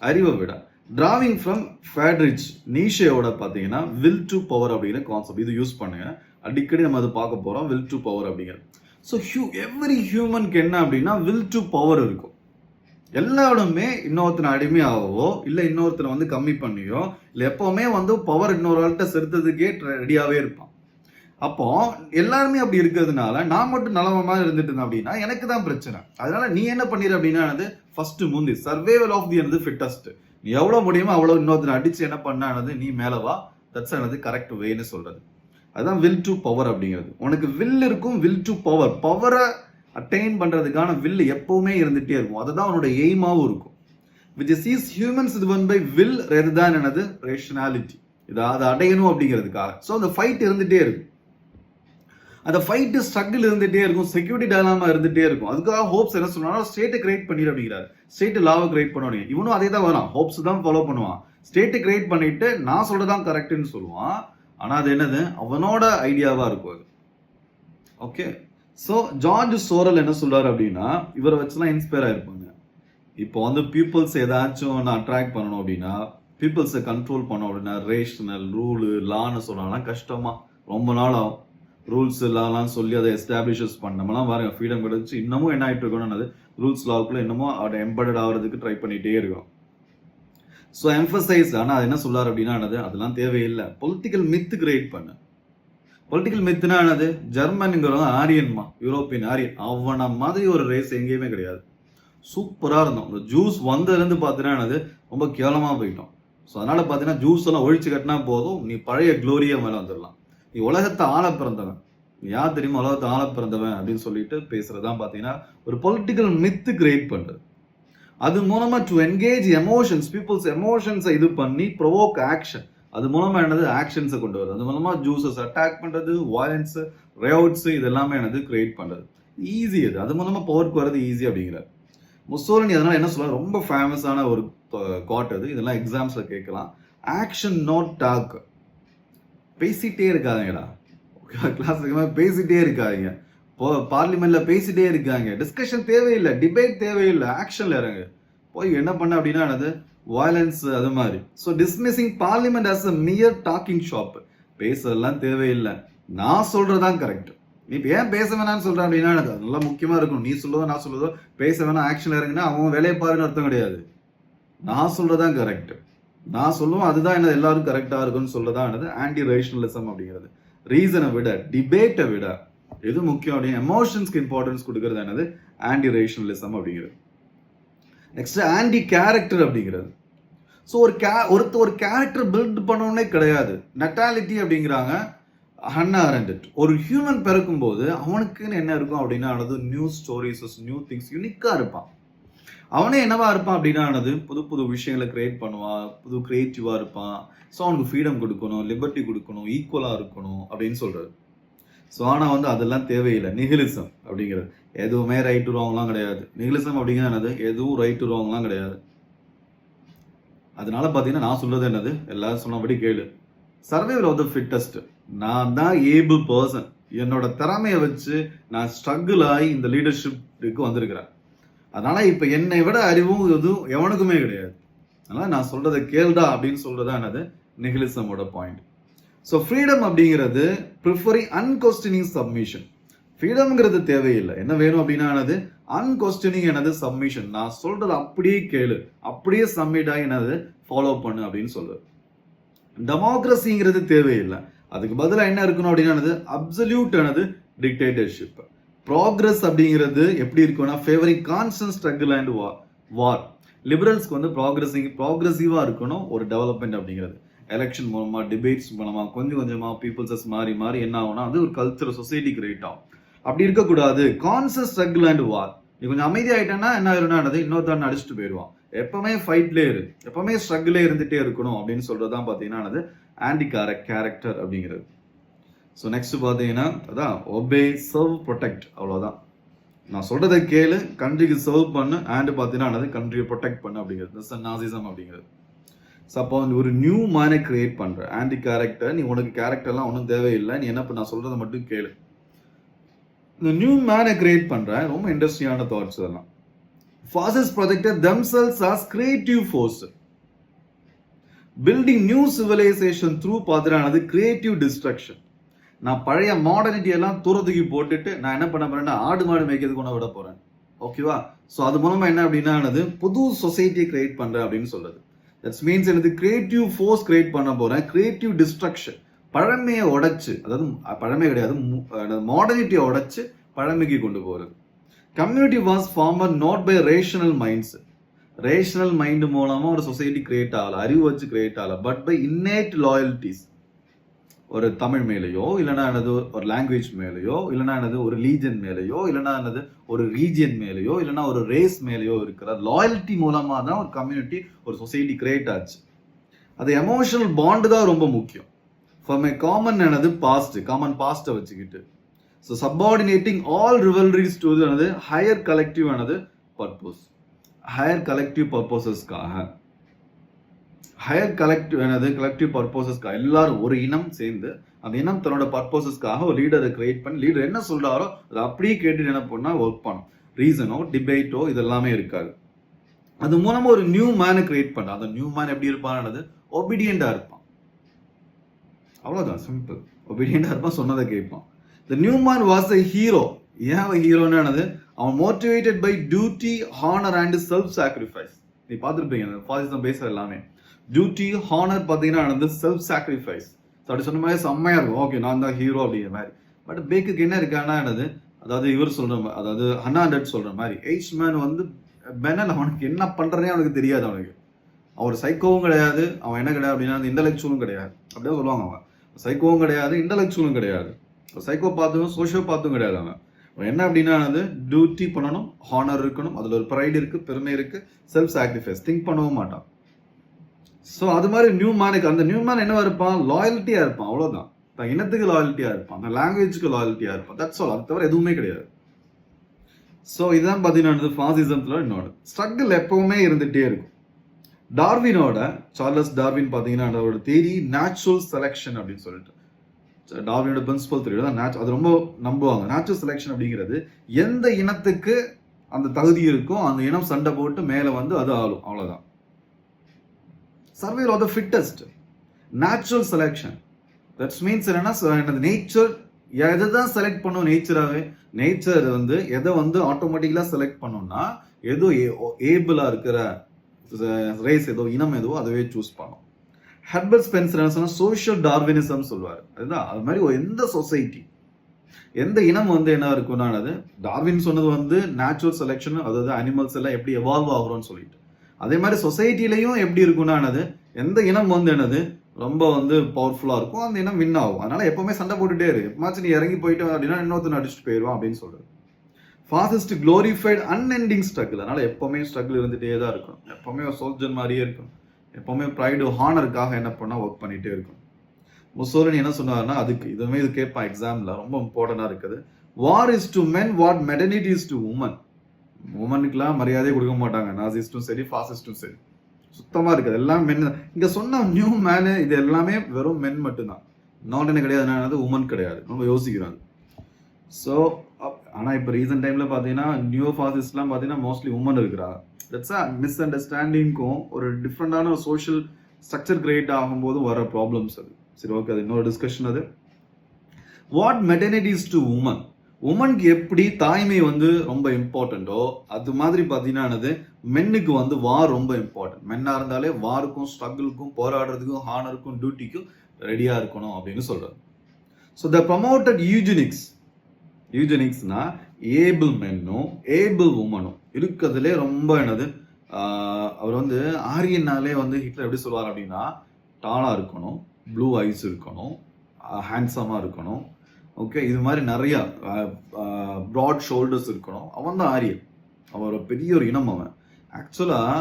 அறிவை விட. டிராவிங் ஃப்ரம் ஃபேட்ரிச் நீஷேயோட பார்த்தீங்கன்னா வில் டு பவர் அப்படிங்கிற கான்செப்ட் இது யூஸ் பண்ணுங்க. அடிக்கடி நம்ம அதை பார்க்க போறோம், வில் டு பவர் அப்படிங்கிறது. ஸோ எவ்ரி ஹியூமனுக்கு என்ன அப்படின்னா வில் டு பவர் இருக்கும். எல்லாருமே இன்னொருத்தனை அடிமையாகவோ இல்லை இன்னொருத்தனை வந்து கம்மி பண்ணியோ இல்லை எப்பவுமே வந்து பவர் இன்னொரு ஆள்கிட்ட செலுத்துறதுக்கே ரெடியாகவே இருப்பான். அப்போ எல்லாருமே அப்படி இருக்கிறதுனால நான் மட்டும் நலவமா இருந்துட்டு இருந்தேன் அப்படின்னா எனக்கு தான் பிரச்சனை. அதனால நீ என்ன பண்ணிடு அப்படின்னா ஃபர்ஸ்ட் முந்தி சர்வைவல் ஆஃப் தி ஃபிட்டஸ்ட். நீ எவ்வளவு முடியுமோ அவ்வளவு இன்னொருத்தனை அடிச்சு என்ன பண்ணானது நீ மேலவா, தட்ஸ் ஆனது கரெக்ட் வேன்னு சொல்றது. அதுதான் வில் டு பவர் அப்படிங்கிறது. உனக்கு வில் இருக்கும், வில் டு பவர், பவரை அட்டைன் பண்றதுக்கான வில் எப்பவுமே இருந்துட்டே இருக்கும். அதுதான் உன்னோட எய்மாவும் இருக்கும். which is humans driven by will rather than another rationality. அதை அடையணும் அப்படிங்கிறதுக்காக. ஸோ அந்த ஃபைட் இருந்துட்டே இருக்கும், அந்த ஃபைட்டு ஸ்ட்ரகிள் இருந்துட்டே இருக்கும், செக்யூரிட்டி டயலாமா இருந்துட்டே இருக்கும். அதுக்காக ஹோப்ஸ் என்ன சொன்னாலும் ஸ்டேட்டை கிரியேட் பண்ணிடு அப்படிங்கிறாரு. ஸ்டேட் லாவை கிரியேட் பண்ணுவாங்க. இவனும் அதே தான் வரான், ஹோப்ஸ் தான் ஃபாலோ பண்ணுவான். ஸ்டேட்டை கிரியேட் பண்ணிட்டு நான் சொல்றதான் கரெக்ட்னு சொல்லுவான். ஆனா அது என்னது, அவனோட ஐடியாவா இருக்கும் அது. ஓகே, ஸோ ஜார்ஜ் சோரல் என்ன சொல்றாரு அப்படின்னா, இவரை வச்சுலாம் இன்ஸ்பயர் ஆயிருப்பாங்க. இப்போ வந்து பீப்புள்ஸ் ஏதாச்சும் நான் அட்ராக்ட் பண்ணணும் அப்படின்னா, பீப்புள்ஸை கண்ட்ரோல் பண்ணணும் அப்படின்னா, ரேஷனல் ரூலு லான்னு சொன்னாலாம் கஷ்டமா, ரொம்ப நாள் ஆகும். ரூல்ஸ் லாலாம் சொல்லி அதை எஸ்டாப்ளிஷஸ் பண்ணோம்லாம் பாருங்க, ஃப்ரீடம் கிடைச்சு இன்னமும் என்ன ஆகிட்டு இருக்கணும்னு ரூல்ஸ் லாவுக்குள்ள இன்னமும் அதை எம்பெடட் ஆகிறதுக்கு ட்ரை பண்ணிட்டே இருக்கும். So emphasise. ஆனால் அது என்ன சொல்லார் அப்படின்னா அதெல்லாம் தேவையில்லை, பொலிட்டிக்கல் மித்து கிரியேட் பண்ணு. பொலிட்டிக்கல் மித்துனா என்னது, ஜெர்மனுங்கிறவங்க ஆரியன்மா, யூரோப்பியன் ஆரியன், அவன மாதிரி ஒரு ரேஸ் எங்கேயுமே கிடையாது. சூப்பராக இருந்தோம். இந்த ஜூஸ் வந்ததுலேருந்து பார்த்தீங்கன்னா ரொம்ப கேவலமாக போயிட்டோம். ஸோ அதனால பார்த்தீங்கன்னா ஜூஸ் எல்லாம் ஒழிச்சு கட்டினா போதும், நீ பழைய குளோரியா மேலே வந்துடலாம். நீ உலகத்தை ஆள பிறந்தவன், யார் தெரியுமா உலகத்தை ஆள பிறந்தவன் அப்படின்னு சொல்லிட்டு பேசுறதுதான் பார்த்தீங்கன்னா ஒரு பொலிட்டிக்கல் மித்து கிரியேட் பண்றது. அது மூலமா டு என்கேஜ் எமோஷன்ஸ், பீப்புள்ஸ் எமோஷன்ஸை இது பண்ணி ப்ரொவோக் ஆக்ஷன். அது மூலமா என்னது, ஆக்ஷன்ஸை கொண்டு வருது. அது மூலமா ஜூஸஸ் அட்டாக் பண்றது, வயலன்ஸ், ரயோட்ஸ், இதெல்லாமே என்னது கிரியேட் பண்றது ஈஸி. அது மூலமா பவருக்கு வர்றது ஈஸி அப்படிங்கிறார் முசோலினி. அதனால என்ன சொல்ல, ரொம்ப ஃபேமஸான ஒரு காட் அது. இதெல்லாம் எக்ஸாம்ஸ்ல கேட்கலாம். Action not talk. பேசிட்டே இருக்காங்கடா, கிளாஸுக்கு பேசிட்டே இருக்காங்க, பார்லிமெண்ட்ல பேசிட்டே இருக்காங்க, டிஸ்கஷன் தேவையில்லை, டிபேட் தேவையில்லை, ஆக்ஷன்ல இறங்கு. போய் என்ன பண்ண அப்படின்னா வயலன்ஸ் அது மாதிரி. So dismissing parliament as a mere talking shop. பேசலாம் தேவையில்லை, நான் சொல்றதுதான் கரெக்ட். நீ ஏன் பேச வேணாம்னு சொல்ற அப்படின்னா நல்லா முக்கியமா இருக்கும். நீ சொல்லுவதோ நான் சொல்லுவதோ, பேச வேணாம் ஆக்ஷன் இறங்குனா அவன் வேலையை பாருன்னு அர்த்தம் கிடையாது. நான் சொல்றதான் கரெக்ட், நான் சொல்லுவேன் அதுதான் என்ன எல்லாரும் கரெக்டா இருக்குன்னு சொல்லதான் என்னது ஆன்டி ரேஷனலிசம் அப்படிங்கிறது. ரீசனை விட, டிபேட்டை விட எது முக்கியம் அப்படின்னு எமோஷன்ஸ்க்கு இம்பார்ட்டன்ஸ் கொடுக்கறது என்னது ஆன்டி ரேஷனலிசம் அப்படிங்கிறது. நெக்ஸ்ட் ஆன்டி கேரக்டர் அப்படிங்கிறது. ஸோ ஒரு கேரக்டர் பில்ட் பண்ணணும்னே கிடையாது. நெட்டாலிட்டி அப்படிங்கிறாங்க ஹன்னா அரண்டட். ஒரு ஹியூமன் பிறக்கும் போது அவனுக்குன்னு என்ன இருக்கும் அப்படின்னா நியூ ஸ்டோரிஸ், நியூ திங்ஸ், யூனிக்கா இருப்பான். அவனே என்னவா இருப்பான் அப்படின்னா புது புது விஷயங்களை கிரியேட் பண்ணுவான், புது கிரியேட்டிவா இருப்பான். ஸோ அவனுக்கு ஃப்ரீடம் கொடுக்கணும், லிபர்ட்டி கொடுக்கணும், ஈக்குவலா இருக்கணும் அப்படின்னு சொல்றாரு. ஸோ ஆனால் அதெல்லாம் தேவையில்லை. நிகிலிசம் அப்படிங்கிறது எதுவுமே ரைட்டு ராங்லாம் கிடையாது. நிகிலிசம் அப்படிங்கிறது எதுவும் ரைட்டு ராங்லாம் கிடையாது. அதனால பார்த்தீங்கன்னா நான் சொல்றது என்னது, எல்லாரும் சொன்னபடி கேளு. Survival of the fittest. நான் தான் ஏபிள் பர்சன், என்னோட திறமையை வச்சு நான் ஸ்ட்ரகிள் ஆகி இந்த லீடர்ஷிப்க்கு வந்திருக்கிறேன். அதனால இப்ப என்னை விட அறிவும் எதுவும் எவனுக்குமே கிடையாது. அதனால நான் சொல்றதை கேள்டா அப்படின்னு சொல்றதா என்னது நிகிலிசமோட பாயிண்ட். ஸோ ஃப்ரீடம் அப்படிங்கிறது ப்ரிஃபரிங் அன்கொஸ்டினிங் சப்மிஷன். ஃப்ரீடம்ங்கிறது தேவையில்லை. என்ன வேணும் அப்படின்னா என்னது அன்கொஸ்டினிங் என்னது சப்மிஷன். நான் சொல்றது அப்படியே கேளு, அப்படியே சப்மிட் ஆகி என்னது ஃபாலோ பண்ணு அப்படின்னு சொல்றது. டெமோக்ரஸிங்கிறது தேவையில்லை. அதுக்கு பதிலாக என்ன இருக்கணும் அப்படின்னா அப்சல்யூட் என்னது டிக்டேட்டர்ஷிப். ப்ராக்ரஸ் அப்படிங்கிறது எப்படி இருக்கும்னா favouring constant struggle and war. லிபரல்ஸ்க்கு வந்து ப்ராக்ரஸிவா இருக்கணும் ஒரு டெவலப்மெண்ட் அப்படிங்கிறது. எலெக்ஷன் மூலமா டிபேட்ஸ் மூலமா கொஞ்சம் கொஞ்சமா பீப்புள்ஸஸ் மாறி மாறி என்ன ஆகும்னா அது ஒரு கல்ச்சர் சொசைட்டி கிரியேட் ஆகும். அப்படி இருக்கக்கூடாது. கான்ஸ்டன்ட் ஸ்ட்ரகிள் அண்ட் வார். நீ கொஞ்சம் அமைதியாயிட்டேன்னா என்ன ஆயிரும்னா இன்னொருத்தான் அடிச்சுட்டு போயிடுவான். எப்பவுமே ஃபைட்லேயே இரு, எப்பவுமே ஸ்ட்ரகிளே இருந்துட்டே இருக்கணும் அப்படின்னு சொல்றதுதான் பாத்தீங்கன்னா ஆன்டி கேரக்டர் அப்படிங்கிறது. ஸோ நெக்ஸ்ட் பார்த்தீங்கன்னா அதான் ஒபே, சர்வ், ப்ரொடெக்ட். அவ்வளோதான். நான் சொல்றதை கேளு, கண்ட்ரிக்கு சர்வ் பண்ணு, அண்ட் பார்த்தீங்கன்னா கண்ட்ரியை ப்ரொடெக்ட் பண்ணு அப்படிங்கிறது நாசிசம் அப்படிங்கிறது. ஸோ அப்போ ஒரு நியூ மேனை கிரியேட் பண்ற ஆன்டி கேரக்டர். நீ உனக்கு கேரக்டர்லாம் ஒன்றும் தேவையில்லை, நீ என்ன நான் சொல்றதை மட்டும் கேளு. இந்த நியூ மேனை கிரியேட் பண்ற ரொம்ப இன்ட்ரெஸ்டிங்கான தாட்ஸ் இதெல்லாம். Fascists projected themselves as creative force. Building new civilization through பாத்திரானது creative destruction. நான் பழைய மாடர்னிட்டி எல்லாம் தூரத்துக்கு போட்டுட்டு நான் என்ன பண்ண போறேன்னா ஆடு மாடு மேய்க்கிறது கொண்டு விட போறேன். ஓகேவா? ஸோ அது மூலமா என்ன அப்படின்னா புது சொசைட்டியை கிரியேட் பண்றேன் அப்படின்னு சொல்றது. தட்ஸ் மீன்ஸ் எனக்கு கிரியேட்டிவ் ஃபோர்ஸ் கிரியேட் பண்ண போறேன். Creative destruction. பழமையை உடைச்சு, அதாவது பழமை கிடையாது, மாடர்னிட்டியை உடைச்சு பழமைக்கு கொண்டு போறது. Community was formed not by rational minds. Rational mind மூலமா ஒரு சொசைட்டி கிரியேட் ஆகல, அறிவு வச்சு கிரியேட் ஆகல, பட் பை இன்னேட் லாயல்டிஸ். ஒரு தமிழ் மேலேயோ இல்லைன்னா ஒரு லாங்குவேஜ் மேலேயோ இல்லைன்னா ஒரு லீஜன் மேலேயோ இல்லைன்னா ஒரு ரீஜியன் மேலேயோ இல்லைன்னா ஒரு ரேஸ் மேலேயோ இருக்கிற லாயல்ட்டி மூலமா தான் ஒரு கம்யூனிட்டி ஒரு சொசைட்டி கிரியேட் ஆச்சு. அது எமோஷனல் பாண்டு தான் ரொம்ப முக்கியம். ஃபார் மை காமன் காமன் பாஸ்ட்டை வச்சுக்கிட்டு. So subordinating all rivalries to higher collective purpose. Higher collective பர்பஸஸ்க்காக, ஹையர் கலெக்டிவ் பர்பஸஸ்க்காக எல்லாரும் ஒரு இனம் சேர்ந்து அந்த இனம் தன்னோட பர்பஸஸ்க்காக ஒரு லீடரை கிரியேட் பண்ணி லீடர் என்ன சொல்றாரோ அதை அப்படியே கேட்டு என்ன பண்ணா ஒர்க் பண்ணும். ரீசனோ டிபேட்டோ இதெல்லாமே இருக்காது. அது மூலமா ஒரு நியூ மேனை கிரியேட் பண்ண. அந்த நியூ மேன் எப்படி இருப்பான்? ஒபீடியண்டா இருப்பான். அவ்வளவுதான், சிம்பிள். ஒபீடியண்டா இருப்பான், சொன்னதை கேட்பான். The new man was a hero. ஏன் ஹீரோன்னு அவன் motivated by duty, honour and self sacrifice. நீ பார்த்துருப்பீங்க ஃபாசிசம் பேசுற எல்லாமே டியூட்டி, ஹானர் பார்த்தீங்கன்னா செல்ஃப் சாக்ரிஃபைஸ். அப்படி சொன்ன மாதிரி செம்மையா இருக்கும். ஓகே, நான் தான் ஹீரோ அப்படிங்கிற மாதிரி. பட் பேக்குக்கு என்ன இருக்கான்னா அதாவது இவர் சொல்ற மாதிரி, அதாவது ஹன்னாண்டட் சொல்ற மாதிரி எய்ச் மேன் பெனல் அவனுக்கு என்ன பண்றதே அவனுக்கு தெரியாது. அவனுக்கு அவர் சைக்கோவும் கிடையாது, அவன் என்ன கிடையாது அப்படின்னா இன்டலெக்சுவலும் கிடையாது. அப்படியே சொல்லுவாங்க, அவன் சைக்கோவும் கிடையாது, இன்டலெக்சுவலும் கிடையாது, சைக்கோ பார்த்தும் சோஷியோ பார்த்தும் கிடையாது. அவன் என்ன அப்படின்னா டியூட்டி பண்ணணும், ஹானர் இருக்கணும், அதுல ஒரு ப்ரைடு இருக்கு, பெருமை இருக்கு, செல்ஃப் சாக்ரிஃபைஸ், திங்க் பண்ணவும் மாட்டான். ஸோ அது மாதிரி நியூ மேனுக்கு அந்த நியூ மேன் என்னவா இருப்பான்? லாயல்ட்டியா இருப்பான். அவ்வளவுதான். இனத்துக்கு லாயல்ட்டியா இருப்பான், அந்த லாங்குவேஜ்க்கு லாயல்ட்டியா இருப்பான். That's all. அது தவிர எதுவுமே கிடையாது. ஸோ இதுதான் பார்த்தீங்கன்னா ஃபாசிசத்துல இன்னொரு ஸ்ட்ரகிள் எப்பவுமே இருந்துகிட்டே இருக்கும். சார்லஸ் டார்வின் பார்த்தீங்கன்னா அவரோட தியரி நேச்சுரல் செலெக்ஷன் அப்படின்னு சொல்லிட்டு, டார்வினோட பிரின்சிபல் தியரி தான். அது ரொம்ப நம்புவாங்க. நேச்சுரல் செலெக்ஷன் அப்படிங்கிறது எந்த இனத்துக்கு அந்த தகுதி இருக்கும் அந்த இனம் சண்டை போட்டு மேலே அது ஆளும். அவ்வளோதான். Survival of the fittest, natural selection. That's means என்னன்னா நேச்சர் எதை தான் செலக்ட் பண்ணும். நேச்சர் எதை ஆட்டோமேட்டிக்கலா செலக்ட் பண்ணும்னா ஏதோ ஏபிளா இருக்கிற ரேஸ் ஏதோ இனம் ஏதோ அதுவே சூஸ் பண்ணும். ஹெர்பர்ட் ஸ்பென்சர் என்ன சொன்னா சோஷியல் டார்வினிசம் சொல்லுவாரு. அதுதான் அது மாதிரி எந்த சொசைட்டி எந்த இனம் என்ன இருக்கும்னா டார்வின் சொன்னது நேச்சுரல் செலெக்ஷன், அதாவது அனிமல்ஸ் எல்லாம் எப்படி எவால்வ் ஆகுறோம்னு சொல்லிட்டு, அதே மாதிரி சொசைட்டிலையும் எப்படி இருக்கும்னா எந்த இனம் ரொம்ப பவர்ஃபுல்லா இருக்கும் அந்த இனம் வின் ஆகும். அதனால எப்பவுமே சண்டை போட்டுட்டே இருக்கு. எப்பமாச்சும் நீ இறங்கி போயிட்டு அப்படின்னா இன்னொருத்தர் அடிச்சுட்டு போயிடுவான் அப்படின்னு சொல்றது. Fascist glorified unending struggle. அதனால எப்பவுமே ஸ்ட்ரகிள் இருந்துட்டே தான் இருக்கும். எப்பவுமே ஒரு சோல்ஜர் மாதிரியே இருக்கும். எப்பவுமே ப்ரைடு ஹானருக்காக என்ன பண்ணா ஒர்க் பண்ணிட்டே இருக்கும். முசோலினி என்ன சொன்னாருன்னா அதுக்கு இது கேட்பான் எக்ஸாம்ல, ரொம்ப இம்பார்ட்டண்டா இருக்குது. War is to men what maternity is to women. உமனுக்குலாம் மரியாதையே கொடுக்க மாட்டாங்க, நாசிஸ்டும் சரி ஃபாசிஸ்டும் சரி. சுத்தமா இருக்குது எல்லாம் மென். இங்க சொன்ன நியூ மேனு இது எல்லாமே வெறும் மென் மட்டும்தான். நாட் என்ன கிடையாது, உமன் கிடையாது. ரொம்ப யோசிக்கிறாங்க. ஸோ ஆனால் இப்போ ரீசன்ட் டைம்ல பார்த்தீங்கன்னா நியூ ஃபாசிஸ்ட்லாம் பார்த்தீங்கன்னா மோஸ்ட்லி உமன் இருக்கிறாங்க. தட்ஸ் அ மிஸ் அண்டர்ஸ்டாண்டிங்க்கும் ஒரு டிஃப்ரெண்டான சோஷியல் ஸ்ட்ரக்சர் கிரியேட் ஆகும்போது வர ப்ராப்ளம்ஸ் அது. சரி, ஓகே, அது இன்னொரு டிஸ்கஷன். அது what maternity is to women. உமனுக்கு எப்படி தாய்மை வந்து ரொம்ப இம்பார்ட்டண்ட்டோ அது மாதிரி பார்த்தீங்கன்னா மென்னுக்கு வந்து வார் ரொம்ப இம்பார்ட்டன்ட். மென்னாக இருந்தாலே வாருக்கும் ஸ்ட்ரகிளுக்கும் போராடுறதுக்கும் ஹானருக்கும் டியூட்டிக்கும் ரெடியாக இருக்கணும் அப்படின்னு சொல்றாரு. ஸோ த ப்ரமோட்டட் யூஜெனிக்ஸ்னா ஏபிள் மென்னும் ஏபிள் உமனும் இருக்கிறதுலே ரொம்ப அவர் வந்து ஆரியனாலே வந்து ஹிட்லர் எப்படி சொல்லுவார் அப்படின்னா, டாலாக இருக்கணும், ப்ளூ ஐஸ் இருக்கணும், ஹேண்ட்ஸமாக இருக்கணும், ஓகே, இது மாதிரி நிறைய ப்ராட் ஷோல்டர்ஸ் இருக்கணும். அவன் தான் ஆரியன். அவன் ஒரு பெரிய ஒரு இனம். அவன் ஆக்சுவலாக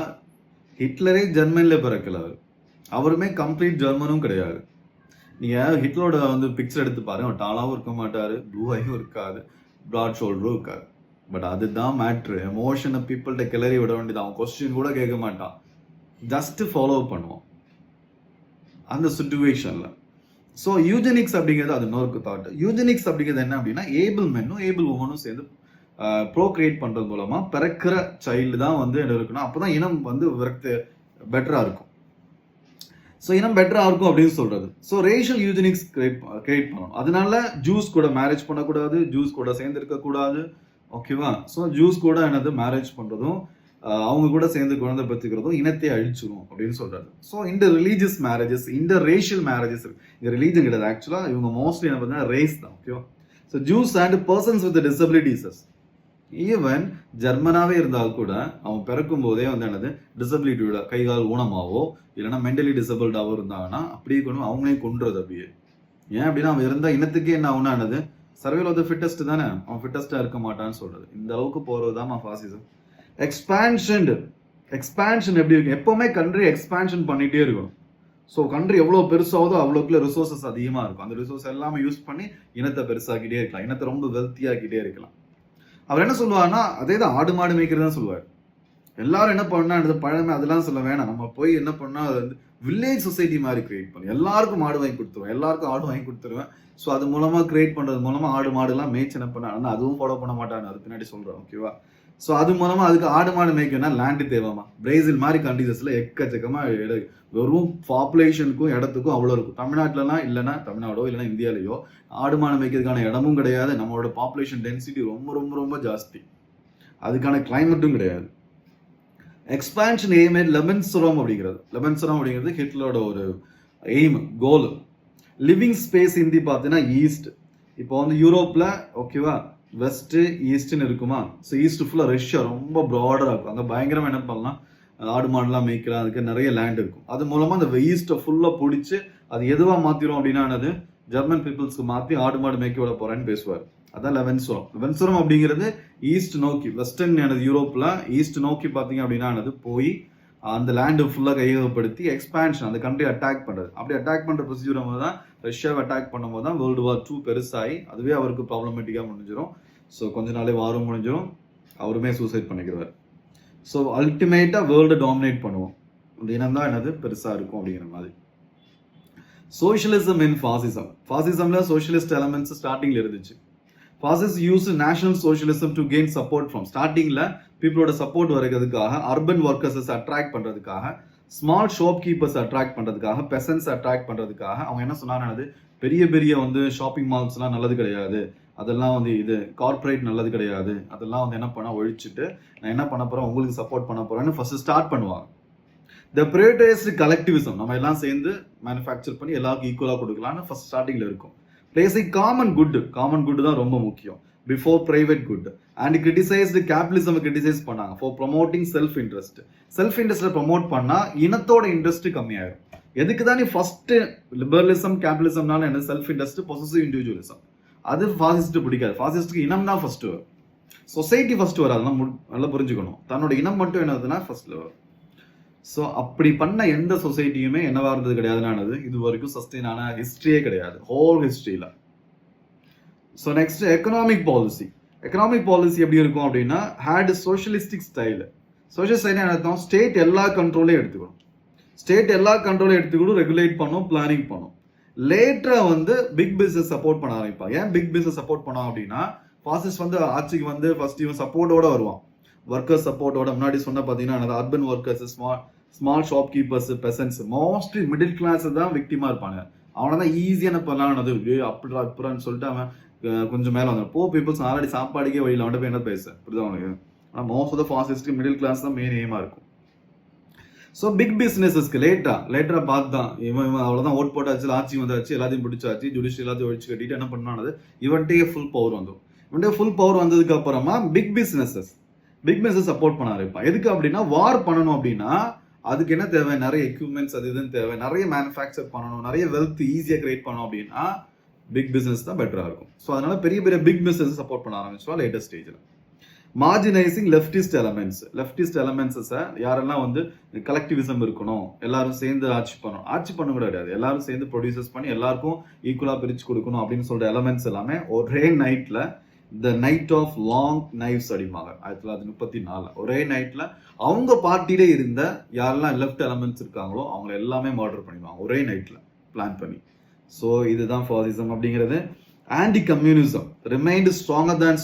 ஹிட்லரே ஜெர்மனில் பிறக்கல. அவருமே கம்ப்ளீட் ஜெர்மனும் கிடையாது. நீங்கள் ஹிட்லரோட வந்து பிக்சர் எடுத்து பாருங்க, அவன் டாலாகவும் இருக்க மாட்டார், ப்ளூ ஐயும் இருக்காது, ப்ராட் ஷோல்டரும் இருக்காது. பட் அதுதான் மேட்ரு. எமோஷனை பீப்புள்கிட்ட கிளறி விட வேண்டியது. அவன் கொஸ்டின் கூட கேட்க மாட்டான், ஜஸ்ட் ஃபாலோ பண்ணுவான் அந்த சுச்சுவேஷனில். ஸோ யூஜெனிக்ஸ் அப்படிங்கிறது அது இன்னொரு தாட். யூஜெனிக்ஸ் அப்படிங்கிறது என்ன அப்படின்னா, ஏபிள் மென்னும் ஏபிள் உமனும் சேர்ந்து ப்ரோக்ரியேட் பண்ணுறது மூலமாக பிறக்கிற சைல்டு தான் வந்து என்ன இருக்கணும். அப்போ தான் இனம் வந்து பெட்டராக இருக்கும். ஸோ இனம் பெட்டராக இருக்கும் அப்படின்னு சொல்கிறது. ஸோ ரேஷியல் யூஜெனிக்ஸ் கிரியேட் பண்ணணும். அதனால ஜூஸ் கூட மேரேஜ் பண்ணக்கூடாது, ஜூஸ் கூட சேர்ந்து இருக்கக்கூடாது, ஓகேவா. ஸோ ஜூஸ் கூட மேரேஜ் பண்ணுறதும் அவங்க கூட சேர்ந்து குழந்தை பெற்றுக்கிறதும் இனத்தை அழிச்சிடும் அப்படின்னு சொல்றாரு. ஸோ இந்த ரிலீஜியஸ் மேரேஜஸ், இந்த ரேஷியல் மேரேஜஸ், இந்த ரிலீஜன் கிடையாது. ஆக்சுவலாக இவங்க மோஸ்ட்லி என்ன பார்த்தீங்கன்னா ரேஸ் தான், ஓகேவா. So Jews and persons with disabilities. Even ஜெர்மனாவே இருந்தால் கூட அவன் பிறக்கும் போதே வந்து டிசபிலிட்டியோட கைகால் ஊனமாவோ இல்லைன்னா மென்டலி டிசபிள்டாவோ இருந்தாங்கன்னா அப்படியே கொண்டு அவங்களையும் கொண்டுறது. அப்படியே ஏன் அப்படின்னா அவன் இருந்தால் இனத்துக்கே என்ன ஆகுனா சர்வேல் ஆஃப் த ஃபிட்டஸ்ட் தானே, அவன் ஃபிட்டஸ்டாக இருக்க மாட்டான்னு சொல்றது. இந்த அளவுக்கு போகிறது தான் ஃபாசிசம். எக்ஸ்பான்ஷன் எப்படி இருக்கு? எப்பவுமே கண்ட்ரி எக்ஸ்பான்ஷன் பண்ணிட்டே இருக்கணும். ஸோ கண்ட்ரி எவ்வளோ பெருசாவதோ அவ்வளோக்குள்ள ரிசோர்ஸஸ் அதிகமாக இருக்கும். அந்த ரிசோர்ஸ் எல்லாமே யூஸ் பண்ணி இனத்தை பெருசாக்கிட்டே இருக்கலாம், இனத்தை ரொம்ப வெல்த்தியாக்கிட்டே இருக்கலாம். அவர் என்ன சொல்லுவார்னா, அதே தான் ஆடு மாடு மேய்க்கிறது தான் சொல்லுவார். எல்லாரும் என்ன பண்ணா பழமை அதெல்லாம் சொல்ல வேணாம். நம்ம போய் என்ன பண்ணா அது வந்து வில்லேஜ் சொசைட்டி மாதிரி கிரியேட் பண்ணி எல்லாருக்கும் மாடு வாங்கி கொடுத்துருவேன், எல்லாருக்கும் ஆடு வாங்கி கொடுத்துருவேன். ஸோ அது மூலமாக கிரியேட் பண்ணுறது மூலமாக ஆடு மாடுலாம் மேய்ச்சி என்ன பண்ண, ஆனால் அதுவும் ஃபாலோ பண்ண மாட்டாங்க. அது பின்னாடி சொல்கிறேன், ஓகேவா. ஸோ அது மூலமாக அதுக்கு ஆடு மாடு மேய்க்கணும்னா லேண்டு தேவைமா. பிரேசில் மாதிரி கண்ட்ரீஸில் எக்கச்சக்கமாக வெறும் பாப்புலேஷனுக்கும் இடத்துக்கும் அவ்வளோ இருக்கும். தமிழ்நாட்டிலலாம் இல்லைன்னா தமிழ்நாடோ இல்லைன்னா இந்தியாவிலையோ ஆடு மாடு மேய்க்கிறதுக்கான இடமும் கிடையாது. நம்மளோட பாப்புலேஷன் டென்சிட்டி ரொம்ப ரொம்ப ரொம்ப ஜாஸ்தி. அதுக்கான கிளைமேட்டும் கிடையாது. எக்ஸ்பான்ஷன் எய்ம் லெமன்சுரம் அப்படிங்கிறது ஹிட்லரோட ஒரு எய்ம், கோல். லிவிங் ஸ்பேஸ் ஹிந்தி பார்த்தீங்கன்னா ஈஸ்ட். இப்போ வந்து யூரோப்பில் ஓகேவா வெஸ்ட்டு ஈஸ்ட்னு இருக்குமா. ஸோ ஈஸ்ட் ஃபுல்லாக ரஷ்யா ரொம்ப ப்ராடராக இருக்கும். அங்கே பயங்கரமாக என்ன பண்ணலாம், ஆடு மாடுலாம் மேய்க்கலாம், அதுக்கு நிறைய லேண்ட் இருக்கும். அது மூலமாக அந்த ஈஸ்ட்டை ஃபுல்லாக பிடிச்சி அது எதுவாக மாற்றிடும் அப்படின்னா ஜெர்மன் பீப்புள்ஸ்க்கு மாற்றி ஆடு மாடு மேய்க்க விட போகிறேன்னு பேசுவார். அதான் லெவன்சுரம் அப்படிங்கிறது ஈஸ்ட் நோக்கி, வெஸ்டர்ன் யூரோப்பில் ஈஸ்ட் நோக்கி பார்த்தீங்க அப்படின்னா போய் அந்த லேண்டு ஃபுல்லாக கையகப்படுத்தி எக்ஸ்பான்ஷன் அந்த கண்ட்ரி அட்டாக் பண்ணுறது. அப்படி அட்டாக் பண்ணுற ப்ரொசீஜர் தான் ரஷ்யாவை அட்டாக் பண்ணும்போது தான் வேர்ல்டு வார் 2 பெருசாகி அதுவே அவருக்கு ப்ராப்ளமேட்டிக்காக முடிஞ்சிடும். ஸோ கொஞ்ச நாளே வாரம் முடிஞ்சிடும், அவருமே சூசைட் பண்ணிக்கிறார். ஸோ அல்டிமேட்டாக வேர்ல்டு டாமினேட் பண்ணுவோம், அந்த இனம் தான் பெருசாக இருக்கும் அப்படிங்கிற மாதிரி. சோஷியலிசம் இன் ஃபாசிசம்ல சோஷியலிஸ்ட் எலமெண்ட்ஸ் ஸ்டார்டிங்ல இருந்துச்சு. Fascist use national socialism to gain support from. ஸ்டார்டிங்ல பீப்புளோட சப்போர்ட் வரைக்கிறதுக்காக, அர்பன் ஒர்க்கர்ஸஸ் அட்ராக்ட் பண்றதுக்காக, ஸ்மால் ஷாப் கீப்பர்ஸ் அட்ராக்ட் பண்றதுக்காக, பெசன்ஸ் அட்ராக்ட் பண்றதுக்காக அவங்க என்ன சொன்னாங்க, பெரிய பெரிய வந்து ஷாப்பிங் மால்ஸ் எல்லாம் நல்லது கிடையாது, அதெல்லாம் வந்து இது கார்பரேட் நல்லது கிடையாது, அதெல்லாம் வந்து என்ன பண்ண ஒழிச்சுட்டு நான் என்ன பண்ண போறேன், உங்களுக்கு சப்போர்ட் பண்ண போறேன்னு ஃபர்ஸ்ட் ஸ்டார்ட் பண்ணுவாங்க. த பிரைவேடைஸ்டு கலெக்டிவிசம், நம்ம எல்லாம் சேர்ந்து மேனுஃபேக்சர் பண்ணி எல்லாருக்கும் ஈக்குவலா கொடுக்கலாம்னு ஃபர்ஸ்ட் ஸ்டார்டிங்ல இருக்கும். பிளேசிங் காமன் குட் தான் ரொம்ப முக்கியம் before private good. And criticised capitalism criticise பண்ணாங்க for promoting self interest promote பண்ணா இனத்தோட இன்ட்ரெஸ்ட் கம்மியாயிரும். எதுக்கு தான் நீ ஃபர்ஸ்ட் லிபரலிசம் கேபிட்டலிசம்னால என்ன, செல்ஃப் இன்ட்ரெஸ்ட், பொசசிவ் இண்டிவிஜுவலிசம். அது ஃபாசிஸ்ட் பிடிக்காது. ஃபாசிஸ்டுக்கு இனம் தான் ஃபர்ஸ்ட் வரும், சொசைட்டி ஃபர்ஸ்ட் வரும். அதெல்லாம் நல்லா புரிஞ்சுக்கணும். தன்னோட இனம் மட்டும் என்னதுன்னா ஃபர்ஸ்ட்ல வரும். ஸோ அப்படி பண்ண எந்த சொசைட்டியுமே என்னவா இருந்தது கிடையாதுனானது இது வரைக்கும் சஸ்டெயின் ஆன ஹிஸ்டரியே கிடையாது, ஹோல் ஹிஸ்டரியில. ஸோ நெக்ஸ்ட் எக்கனாமிக் பாலிசி எப்படி இருக்கும் அப்படின்னா, hate socialistic style. Social style என்ன, ஸ்டேட் எல்லா கண்ட்ரோலையும் எடுத்துக்கணும், ரெகுலேட் பண்ணும், பிளானிங் பண்ணும். லேட்டரா வந்து பிக் பிசினஸ் சப்போர்ட் பண்ண ஆரம்பிப்பாங்க. ஏன் பிக் பிசினஸ் சப்போர்ட் பண்ணோம் அப்படின்னா, ஃபாசிஸ்ட் வந்து ஆட்சிக்கு வந்து ஃபர்ஸ்ட் இவன் சப்போர்ட்டோட வருவான், ஒர்க்கர்ஸ் சப்போர்ட்டோட. முன்னாடி சொன்ன பார்த்தீங்கன்னா urban workers, small shopkeepers, peasants, mostly middle class தான் விக்டிமா இருப்பாங்க. அவனை தான் ஈஸியான பண்ணலானது, அப்படின்னு சொல்லிட்டு அவன் கொஞ்சம் மேலே வந்துடும். போ பீப்புள்ஸ் ஆல்ரெடி சாப்பாடுக்கே வழியில் வந்துட்டு போய் என்ன பேச புரியுதா உங்களுக்கு? ஆனால் most of the fascist middle class தான் மெயின் எய்மாக இருக்கும். ஸோ பிக் பிஸ்னஸஸ்க்கு லேட்டராக பார்த்து தான் இவன் அவ்வளோதான் ஓட் போட்டாச்சு, ஆட்சி வந்தாச்சு, எல்லாத்தையும் பிடிச்சாச்சு, ஜுடிஷியல் எல்லாத்தையும் ஒழிச்சு கட்டிட்டு என்ன பண்ணானது இவன்ட்டே ஃபுல் பவர் வந்துடும். இவன்ட்டே ஃபுல் பவர் வந்ததுக்கு அப்புறமா பிக் பிஸ்னஸ் சப்போர்ட் பண்ண ஆரம்பிப்பான். எதுக்கு அப்படின்னா வார் பண்ணணும் அப்படின்னா அதுக்கு என்ன தேவை, நிறைய எக்யூப்மெண்ட்ஸ் அது இதுன்னு தேவை, நிறைய மேனுஃபேக்சர் பண்ணணும், நிறைய வெல்த் ஈஸியாக கிரியேட் பண்ணணும் அப்படின்னா பிக் பிஸ்னஸ் தான் பெட்டராக இருக்கும். ஸோ அதனால பெரிய பெரிய பிக் பிஸ்னஸ் சப்போர்ட் பண்ண ஆரம்பிச்சோம் லேட்டஸ்ட் ஸ்டேஜில். மார்ஜினைசிங் லெஃப்டிஸ்ட் எலமெண்ட்ஸை யாரெல்லாம் வந்து கலெக்டிவிசம் இருக்கணும், எல்லாரும் சேர்ந்து ஆட்சி பண்ண கூட கிடையாது, எல்லாரும் சேர்ந்து ப்ரொடியூசர்ஸ் பண்ணி எல்லாருக்கும் ஈக்குவலாக பிரித்து கொடுக்கணும் அப்படின்னு சொல்கிற எலமெண்ட்ஸ் எல்லாமே ஒரே நைட்டில் the night of long knives அடிப்பாங்க 1934. ஒரே நைட்டில் அவங்க பார்ட்டியிலே இருந்த யாரெல்லாம் லெஃப்ட் எலமெண்ட்ஸ் இருக்காங்களோ அவங்க எல்லாமே மர்டர் பண்ணிடுவாங்க ஒரே நைட்டில் பிளான் பண்ணி. ஸோ இதுதான் ஃபாசிசம் அப்படிங்கிறது. Anti communism remind stronger than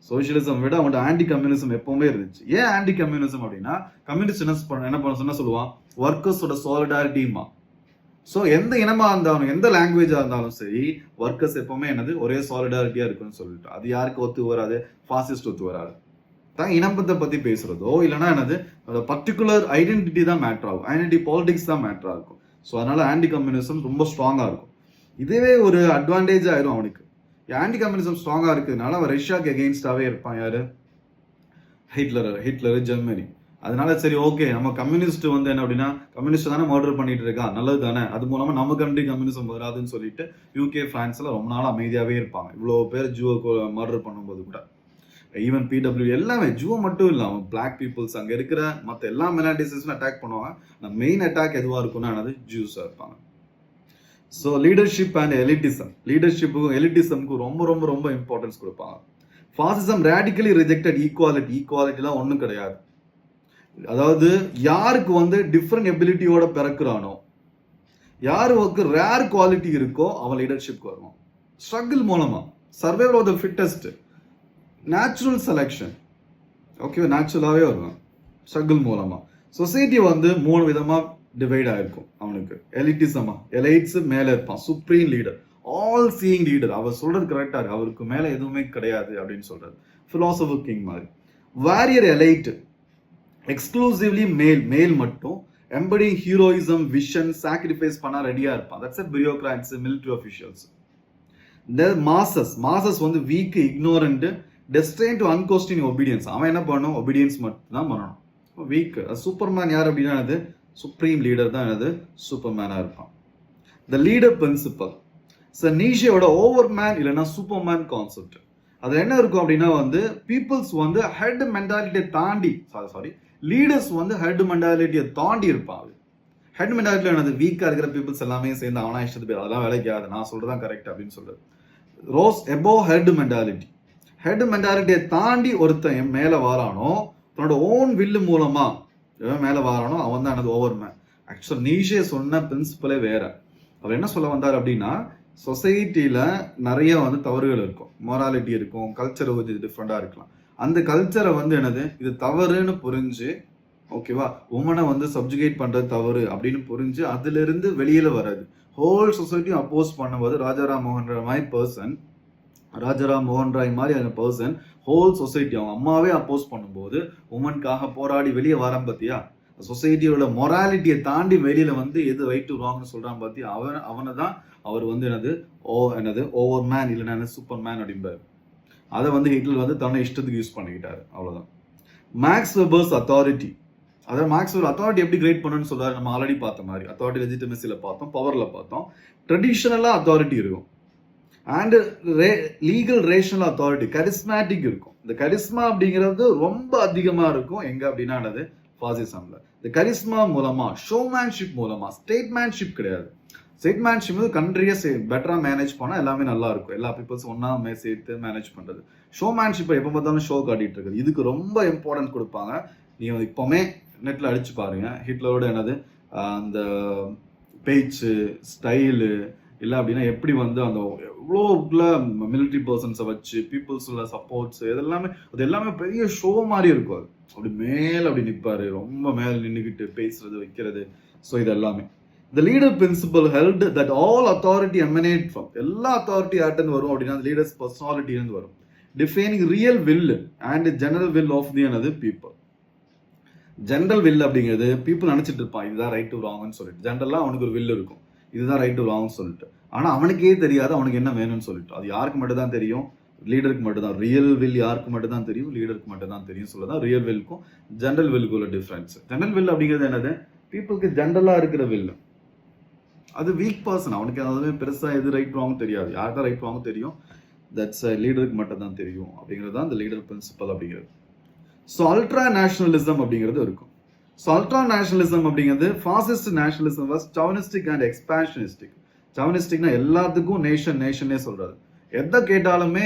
socialism விட அவன்கிட்ட ஆன்டி கம்யூனிசம் எப்பவுமே இருந்துச்சு. ஏன் ஆன்டி கம்யூனிசம் அப்படின்னா கம்யூனிஸ்ட் என்ன பண்ண சொல்லுவான், ஒர்க்கர்ஸோட சாலிடாரிட்டிமா. ஸோ எந்த இனமா இருந்தாலும் எந்த லாங்குவேஜா இருந்தாலும் சரி ஒர்க்கர்ஸ் எப்பவுமே என்னது ஒரே சாலிடாரிட்டியா இருக்குன்னு சொல்லிட்டு அது யாருக்கு ஒத்து வராது, ஃபாசிஸ்ட் ஒத்து வராது. தான் இனப்பத்தை பத்தி பேசுறதோ இல்லைன்னா என்னது பர்டிகுலர் ஐடென்டிட்டி தான் மேட்டர் ஆகும், ஐடென்டிட்டி பாலிடிக்ஸ் தான் மேட்டரா இருக்கும். ஸோ அதனால ஆன்டி கம்யூனிசம் ரொம்ப ஸ்ட்ராங்கா இருக்கும். இதுவே ஒரு அட்வான்டேஜ் ஆயிரும் அவனுக்கு. ஆன்டி கம்யூனிசம் ஸ்ட்ராங்கா இருக்கிறதுனால அவன் ரஷ்யாக்கு எகெயின்ஸ்டாவே இருப்பான். யாரு, ஹிட்லர் ஜெர்மனி. அதனால சரி ஓகே நம்ம கம்யூனிஸ்ட் வந்து என்ன அப்படின்னா கம்யூனிஸ்ட் தானே மர்டர் பண்ணிட்டு இருக்கான், நல்லது தானே, அது மூலமா நம்ம கண்ட்ரி கம்யூனிசம் வராதுன்னு சொல்லிட்டு யூகே பிரான்ஸ்ல ரொம்ப நாள் அமைதியாவே இருப்பாங்க. இவ்வளவு பேர் ஜூவை மர்டர் பண்ணும்போது கூட ஈவன் பிடபிள்யூ எல்லாமே ஜூவை மட்டும் இல்லை, அவன் பிளாக் பீப்புள்ஸ் அங்கே இருக்கிற மற்ற எல்லா மைனாரிட்டிஸும் அட்டாக் பண்ணுவாங்க. மெயின் அட்டாக் எதுவாக இருக்கும்னா என்னது ஜூஸாக இருப்பாங்க. ஸோ லீடர்ஷிப் அண்ட் லீடர்ஷிப்புக்கும் எலிட்டிசமுக்கும் ரொம்ப ரொம்ப ரொம்ப இம்பார்ட்டன்ஸ் கொடுப்பாங்க. ஃபாசிசம் ரேடிக்கலி ரிஜெக்டட் ஈக்குவாலிட்டிலாம் ஒன்றும் கிடையாது. அதாவது யாருக்கு வந்து டிஃப்ரெண்ட் எபிலிட்டியோட பிறக்கிறானோ, யாருக்கு ரேர் குவாலிட்டி இருக்கோ அவன் லீடர்ஷிப்க்கு வருவான். ஸ்ட்ரகிள் மூலமா, survival of the fittest, natural selection, okay, நேச்சுரலாகவே வருவான் ஸ்ட்ரகிள் மூலமா. சொசைட்டி வந்து 3 விதமா டிவைட் ஆயிருக்கும் அவனுக்கு. எலைட்ஸ் மேல இருப்பான், supreme leader, all seeing leader, அவர் சொல்றது கரெக்டா இருக்கு, அவருக்கு மேல எதுவுமே கிடையாது அப்படின்னு சொல்றது, பிலாசபர் கிங் மாதிரி. வாரியர் எலைட் எக்ஸ்க்ளூசிவ்லி மேல் மட்டும், எம்படிங் ஹீரோயிசம், விஷன், சாக்ரிஃபைஸ் பண்ண ரெடியா இருப்பான். That's bureaucrats, military officials. Masses வந்து weak, ignorant, destine to unquestioning obedience. அவன் என்ன பண்ணணும், ஒபீடியன்ஸ் மட்டும் தான் பண்ணணும். வீக். சூப்பர்மேன் யார் அப்படின்னா அது சுப்ரீம் லீடர் தான் என்னது சூப்பர்மேனா இருப்பான். த லீடர் பிரின்சிபல் நீஷேவோட ஓவர்மேன் இல்லைன்னா சூப்பர்மேன் கான்செப்ட். அது என்ன இருக்கும் அப்படின்னா வந்து பீப்புள்ஸ் வந்து ஹெட் மென்டாலிட்டியை தாண்டி லீடர்ஸ் வந்து ஹெட் மென்டாலிட்டியை தாண்டி இருப்பாங்க. ஹெட் மென்டாலிட்டியில் என்னது வீக்காக இருக்கிற பீப்புள்ஸ் எல்லாமே சேர்ந்து அவனா இஷ்டத்து பேர் அதெல்லாம் வேலைக்காது, நான் சொல்றதான் கரெக்ட் அப்படின்னு சொல்றது. ரோஸ் எபோவ் ஹெட் மென்டாலிட்டியை தாண்டி ஒருத்தன் மேல வாரானோ, தன்னோட ஓன் வில்லு மூலமா மேல வாரானோ அவன் தான் என்னது ஓவர்மேன். ஆக்சுவல் நீஷே சொன்ன பிரின்சிபலே வேற. அவர் என்ன சொல்ல வந்தார் அப்படின்னா சொசைட்டில நிறைய வந்து தவறுகள் இருக்கும், மொராலிட்டி இருக்கும், கல்ச்சர் கொஞ்சம் டிஃப்ரெண்டா இருக்கலாம். அந்த கல்ச்சரை வந்து என்னது இது தவறுன்னு புரிஞ்சு, ஓகேவா, உமனை வந்து சப்ஜுகேட் பண்றது தவறு அப்படின்னு புரிஞ்சு அதுல இருந்து வெளியில வராது. ஹோல் சொசைட்டியும் அப்போஸ் பண்ணும்போது ராஜாராம் மோகன் ராய் மாதிரி அந்த பர்சன் ஹோல் சொசைட்டி அவங்க அம்மாவே அப்போஸ் பண்ணும்போது உமனுக்காக போராடி வெளியே வரான் பார்த்தியா, சொசைட்டியோட மொராலிட்டியை தாண்டி வெளியில வந்து எது ரைட் ராங்னு சொல்றான் பார்த்தியா, அவனை தான் அவர் வந்து என்னது ஓவர் மேன் இல்லைன்னா சூப்பர் மேன் அப்படிம்பாரு. அதை வந்து ஹிட்லர் வந்து தன்னை இஷ்டத்துக்கு யூஸ் பண்ணிக்கிட்டாரு, அவ்வளவுதான். Max Weber's authority. அதாவது மேக்ஸ் வெபர் அத்தாரிட்டி எப்படி கிரியேட் பண்ணணும்னு சொல்றாரு, நம்ம ஆல்ரெடி பார்த்த மாதிரி அத்தாரிட்டி லெஜிட்டிமசியில பார்த்தோம், பவர்ல பார்த்தோம். ட்ரெடிஷனலா அத்தாரிட்டி இருக்கும் and legal rational authority, charismatic இருக்கும். இந்த கரிஸ்மா அப்படிங்கிறது ரொம்ப அதிகமா இருக்கும் எங்க அப்படின்னா என்னது ஃபாசிசம்ல. இந்த கரிஸ்மா மூலமா, ஷோமேன்ஷிப் மூலமா, ஸ்டேட்மேன்ஷிப் கிடையாது. ஸ்டேட்மேன்ஷிப் வந்து கண்ட்ரியை பெட்டரா மேனேஜ் பண்ணா எல்லாமே நல்லா இருக்கும், எல்லா பீப்புள்ஸ் ஒன்னா சேர்த்து மேனேஜ் பண்றது. ஷோமேன்ஷிப்பை எப்போ பார்த்தாலும் ஷோ காட்டிட்டு இருக்குது, இதுக்கு ரொம்ப இம்பார்ட்டன்ஸ் கொடுப்பாங்க. நீங்க இப்பவுமே நெட்ல அடிச்சு பாருங்க, ஹிட்லரோட என்னது அந்த பேச்சு ஸ்டைலு இல்லை அப்படின்னா எப்படி வந்து அந்த எவ்வளோ மிலிட்ரி பர்சன்ஸை வச்சு பீப்புள்ஸில் சப்போர்ட்ஸ் அது எல்லாமே பெரிய ஷோ மாதிரி இருக்கும். அது அப்படி மேலே அப்படி நிற்பாரு, ரொம்ப மேலே நின்றுக்கிட்டு பேசுறது வைக்கிறது. ஸோ இது எல்லாமே The leader principle held that all authority emanate from, எல்லா authority யார்ட்டன்னு வரும் அப்படின்னா the leader's personality இருந்து வரும். Defining real will and general will of the another people. General will அப்படிங்கிறது பீப்புள் நினைச்சிட்டு இருப்பான் இதுதான் ரைட் டு ராங்னு சொல்லிட்டு. ஜென்ரலாக அவனுக்கு ஒரு வில் இருக்கும், இதுதான் ரைட் டு ராங்னு சொல்லிட்டு. ஆனால் அவனுக்கே தெரியாது அவனுக்கு என்ன வேணும்னு சொல்லிட்டு. அது யாருக்கு மட்டும் தான் தெரியும்? லீடருக்கு மட்டும் தான். ரியல் வில் யாருக்கு மட்டும் தான் தெரியும்? லீடருக்கு மட்டும் தான் தெரியும் சொல்லதான் ரியல் வில்க்கும் ஜென்ரல் வில்லுக்கு உள்ள டிஃப்ரென்ஸ். ஜென்ரல் வில் அப்படிங்கிறது என்னது? பீப்புளுக்கு ஜென்ரலாக இருக்கிற வில். அது வீக் பர்சன், அவனுக்கு அதுவே பெருசாக எது ரைட் ராங் தெரியாது. யாருக்கு தான் ரைட் ராங் தெரியும்? தட்ஸ் லீடருக்கு மட்டும் தான் தெரியும் அப்படிங்கிறது தான் இந்த லீடர் பிரின்சிபல் அப்படிங்கிறது. ஸோ அல்ட்ரா நேஷனலிசம் அப்படிங்கிறது இருக்கும். ஸோ அல்ட்ரா நேஷனலிசம் அப்படிங்கிறது ஃபாசிஸ்ட் நேஷனலிசம் வாஸ் சவனிஸ்டிக் அண்ட் எக்ஸ்பான்ஷனிஸ்டிக். சவனிஸ்டிக்னா எல்லாத்துக்கும் நேஷனே சொல்றாரு. எதை கேட்டாலுமே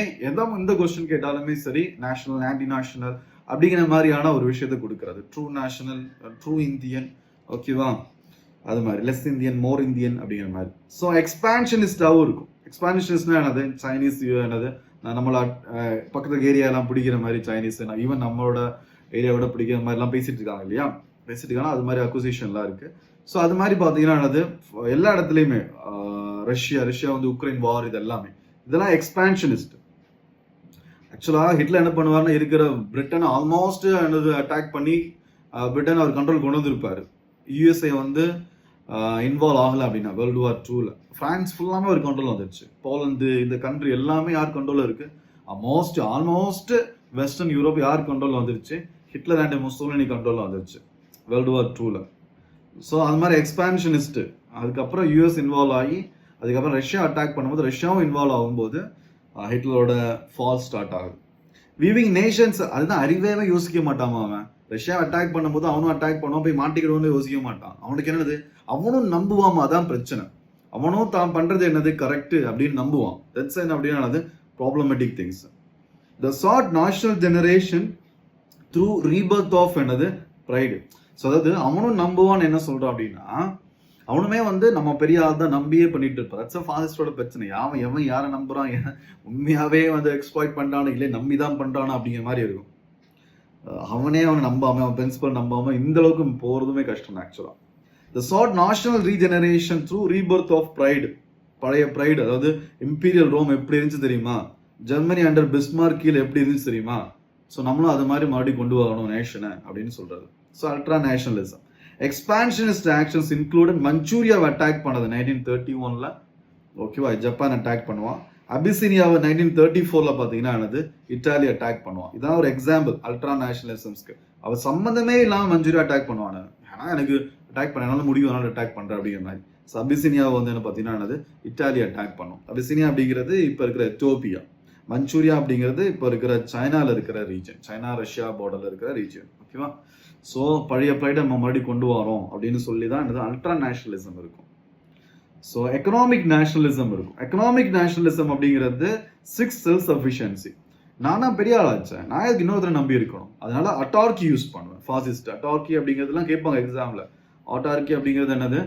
இந்த கொஸ்டின் கேட்டாலுமே சரி நேஷனல் ஆன்டி நேஷனல் அப்படிங்கிற மாதிரியான ஒரு விஷயத்தை கொடுக்கறது. ட்ரூ நேஷனல், ட்ரூ இந்தியன், ஓகேவா, அது மாதிரி லெஸ் இந்தியன், மோர் இந்தியன் அப்படிங்கிற மாதிரி. ஸோ எக்ஸ்பான்ஷனிஸ்டாகவும் இருக்கும். எக்ஸ்பான்ஷனிஸ்ட்னா என்னது? சைனீஸ் என்னது நம்மள பக்கத்து ஏரியாலாம் பிடிக்கிற மாதிரி சைனீஸ், ஈவன் நம்மளோட ஏரியாவோட பிடிக்கிற மாதிரிலாம் பேசிட்டு இருக்காங்க இல்லையா? பேசிட்டு இருக்காங்க, அது மாதிரி அக்யூசேஷன்லாம் இருக்கு. ஸோ அது மாதிரி பார்த்தீங்கன்னா என்னது எல்லா இடத்துலையுமே ரஷ்யா வந்து உக்ரைன் வார் இது எல்லாமே இதெல்லாம் எக்ஸ்பான்ஷனிஸ்ட். ஆக்சுவலாக ஹிட்லர் என்ன பண்ணுவார்னா இருக்கிற பிரிட்டனை ஆல்மோஸ்ட் என்னது அட்டாக் பண்ணி பிரிட்டன் அவர் கண்ட்ரோல் கொண்டு வந்திருப்பாரு. யூஎஸ்ஏ வந்து இன்வால்வ் ஆகலை அப்படின்னா வேர்ல்டு வார் 2ல ஃப்ரான்ஸ் ஃபுல்லாமே ஒரு கண்ட்ரோல் வந்துருச்சு. போலந்து இந்த கண்ட்ரி எல்லாமே யார் கண்ட்ரோல் இருக்கு? ஆல்மோஸ்ட் வெஸ்டர்ன் யூரோப் யார் கண்ட்ரோல் வந்துருச்சு? ஹிட்லர் அண்ட் முசோலினி கண்ட்ரோல் வந்துருச்சு வேர்ல்டு வார் 2ல. ஸோ அது மாதிரி எக்ஸ்பான்ஷனிஸ்ட். அதுக்கப்புறம் யூஎஸ் இன்வால்வ் ஆகி அதுக்கப்புறம் ரஷ்யா அட்டாக் பண்ணும்போது ரஷ்யாவும் இன்வால்வ் ஆகும்போது ஹிட்லரோட ஃபால் ஸ்டார்ட் ஆகுது. வீவிங் நேஷன்ஸ், அதுதான் அறிவே யோசிக்க மாட்டாமா அவன். ரஷ்யா அட்டாக் பண்ணும்போது அவனும் அட்டாக் பண்ணுவான், போய் மாட்டிக்கிடுவோன்னு யோசிக்க மாட்டான். அவனுக்கு என்னது? அவனும் நம்புவாமா, அதான் பிரச்சனை. அவனும் தான் பண்றது என்னது கரெக்ட் அப்படின்னு நம்புவான். தட்ஸ் என்ன அப்படின்னா problematic things. The chart national generation through rebirth of என்னது ப்ரைடு. ஸோ அதாவது அவனும் நம்புவான்னு என்ன சொல்றான் அப்படின்னா அவனுமே வந்து நம்ம பெரிய ஆள் தான் நம்பியே பண்ணிட்டு இருப்பான். தட்ஸ் ஃபாசிஸ்டோட பிரச்சனை. எவன் யாரை நம்புறான், உண்மையாவே வந்து எக்ஸ்ப்ளாய்ட் பண்றானு இல்லை நம்பி தான் பண்றானா அப்படிங்கிற மாதிரி இருக்கும். அவனே நம்பாம, அவன் பிரின்சிபல் நம்பாம இந்த அளவுக்கு போறதுமே கஷ்டம் ஆக்சுவலா. The chart national regeneration through rebirth of pride. பழைய ப்ரைடு, அதாவது இம்பீரியல் ரோம் எப்படி இருந்துச்சு தெரியுமா? ஜெர்மனி அண்டர் பிஸ்மார்க் கீழே எப்படி இருந்துச்சு தெரியுமா? ஸோ நம்மளும் அது மாதிரி மறுபடியும் கொண்டு வரணும் நேஷனை அப்படின்னு சொல்றது. So ultra nationalism. Expansionist actions included மஞ்சூரியாவை அட்டாக் பண்ணது 1931ல, ஓகேவா, ஜப்பான் அட்டாக் பண்ணுவான். அபிசினியாவை 1934ல பார்த்தீங்கன்னா என்னது இட்டாலி அட்டாக் பண்ணுவான். இதான் ஒரு எக்ஸாம்பிள் அல்ட்ரா நேஷனலிசம்ஸ்க்கு. அவன் சம்மந்தமே இல்லாமல் மஞ்சூரியா அட்டாக் பண்ணுவான். ஏன்னா எனக்கு அட்டாக் பண்ண என்னால் முடியும், அதனால அட்டாக் பண்ணுறேன் அப்படிங்கிற மாதிரி. ஸோ அபிசினியாவை வந்து என்ன பார்த்தீங்கன்னா என்னது இட்டாலி அட்டாக் பண்ணும். அபிசினியா அப்படிங்கிறது இப்போ இருக்கிற எத்தியோப்பியா. மஞ்சூரியா அப்படிங்கிறது இப்போ இருக்கிற சைனால இருக்கிற ரீஜன், சைனா ரஷ்யா பார்டர்ல இருக்கிற ரீஜன், ஓகேவா. ஸோ பழைய ப்ரைடை நம்ம மறுபடியும் கொண்டு வரோம் அப்படின்னு சொல்லி தான் என்னது அல்ட்ரா நேஷனலிசம் இருக்கும். ஸோ எக்கனாமிக் நேஷனலிசம் இருக்கும். எக்கனாமிக் நேஷனலிசம் அப்படிங்கிறது செல்ஃப் சஃபிஷியன்சி. நானா பெரிய ஆளாச்சேன், நான் எனக்கு இன்னொருத்தரை நம்பி இருக்கணும், அதனால அட்டார்கி யூஸ் பண்ணுவேன். ஃபாசிஸ்ட் அட்டார்கி அப்படிங்கிறதுலாம் கேட்பாங்க எக்ஸாம்ல. அட்டார்கி அப்படிங்கிறது என்னது?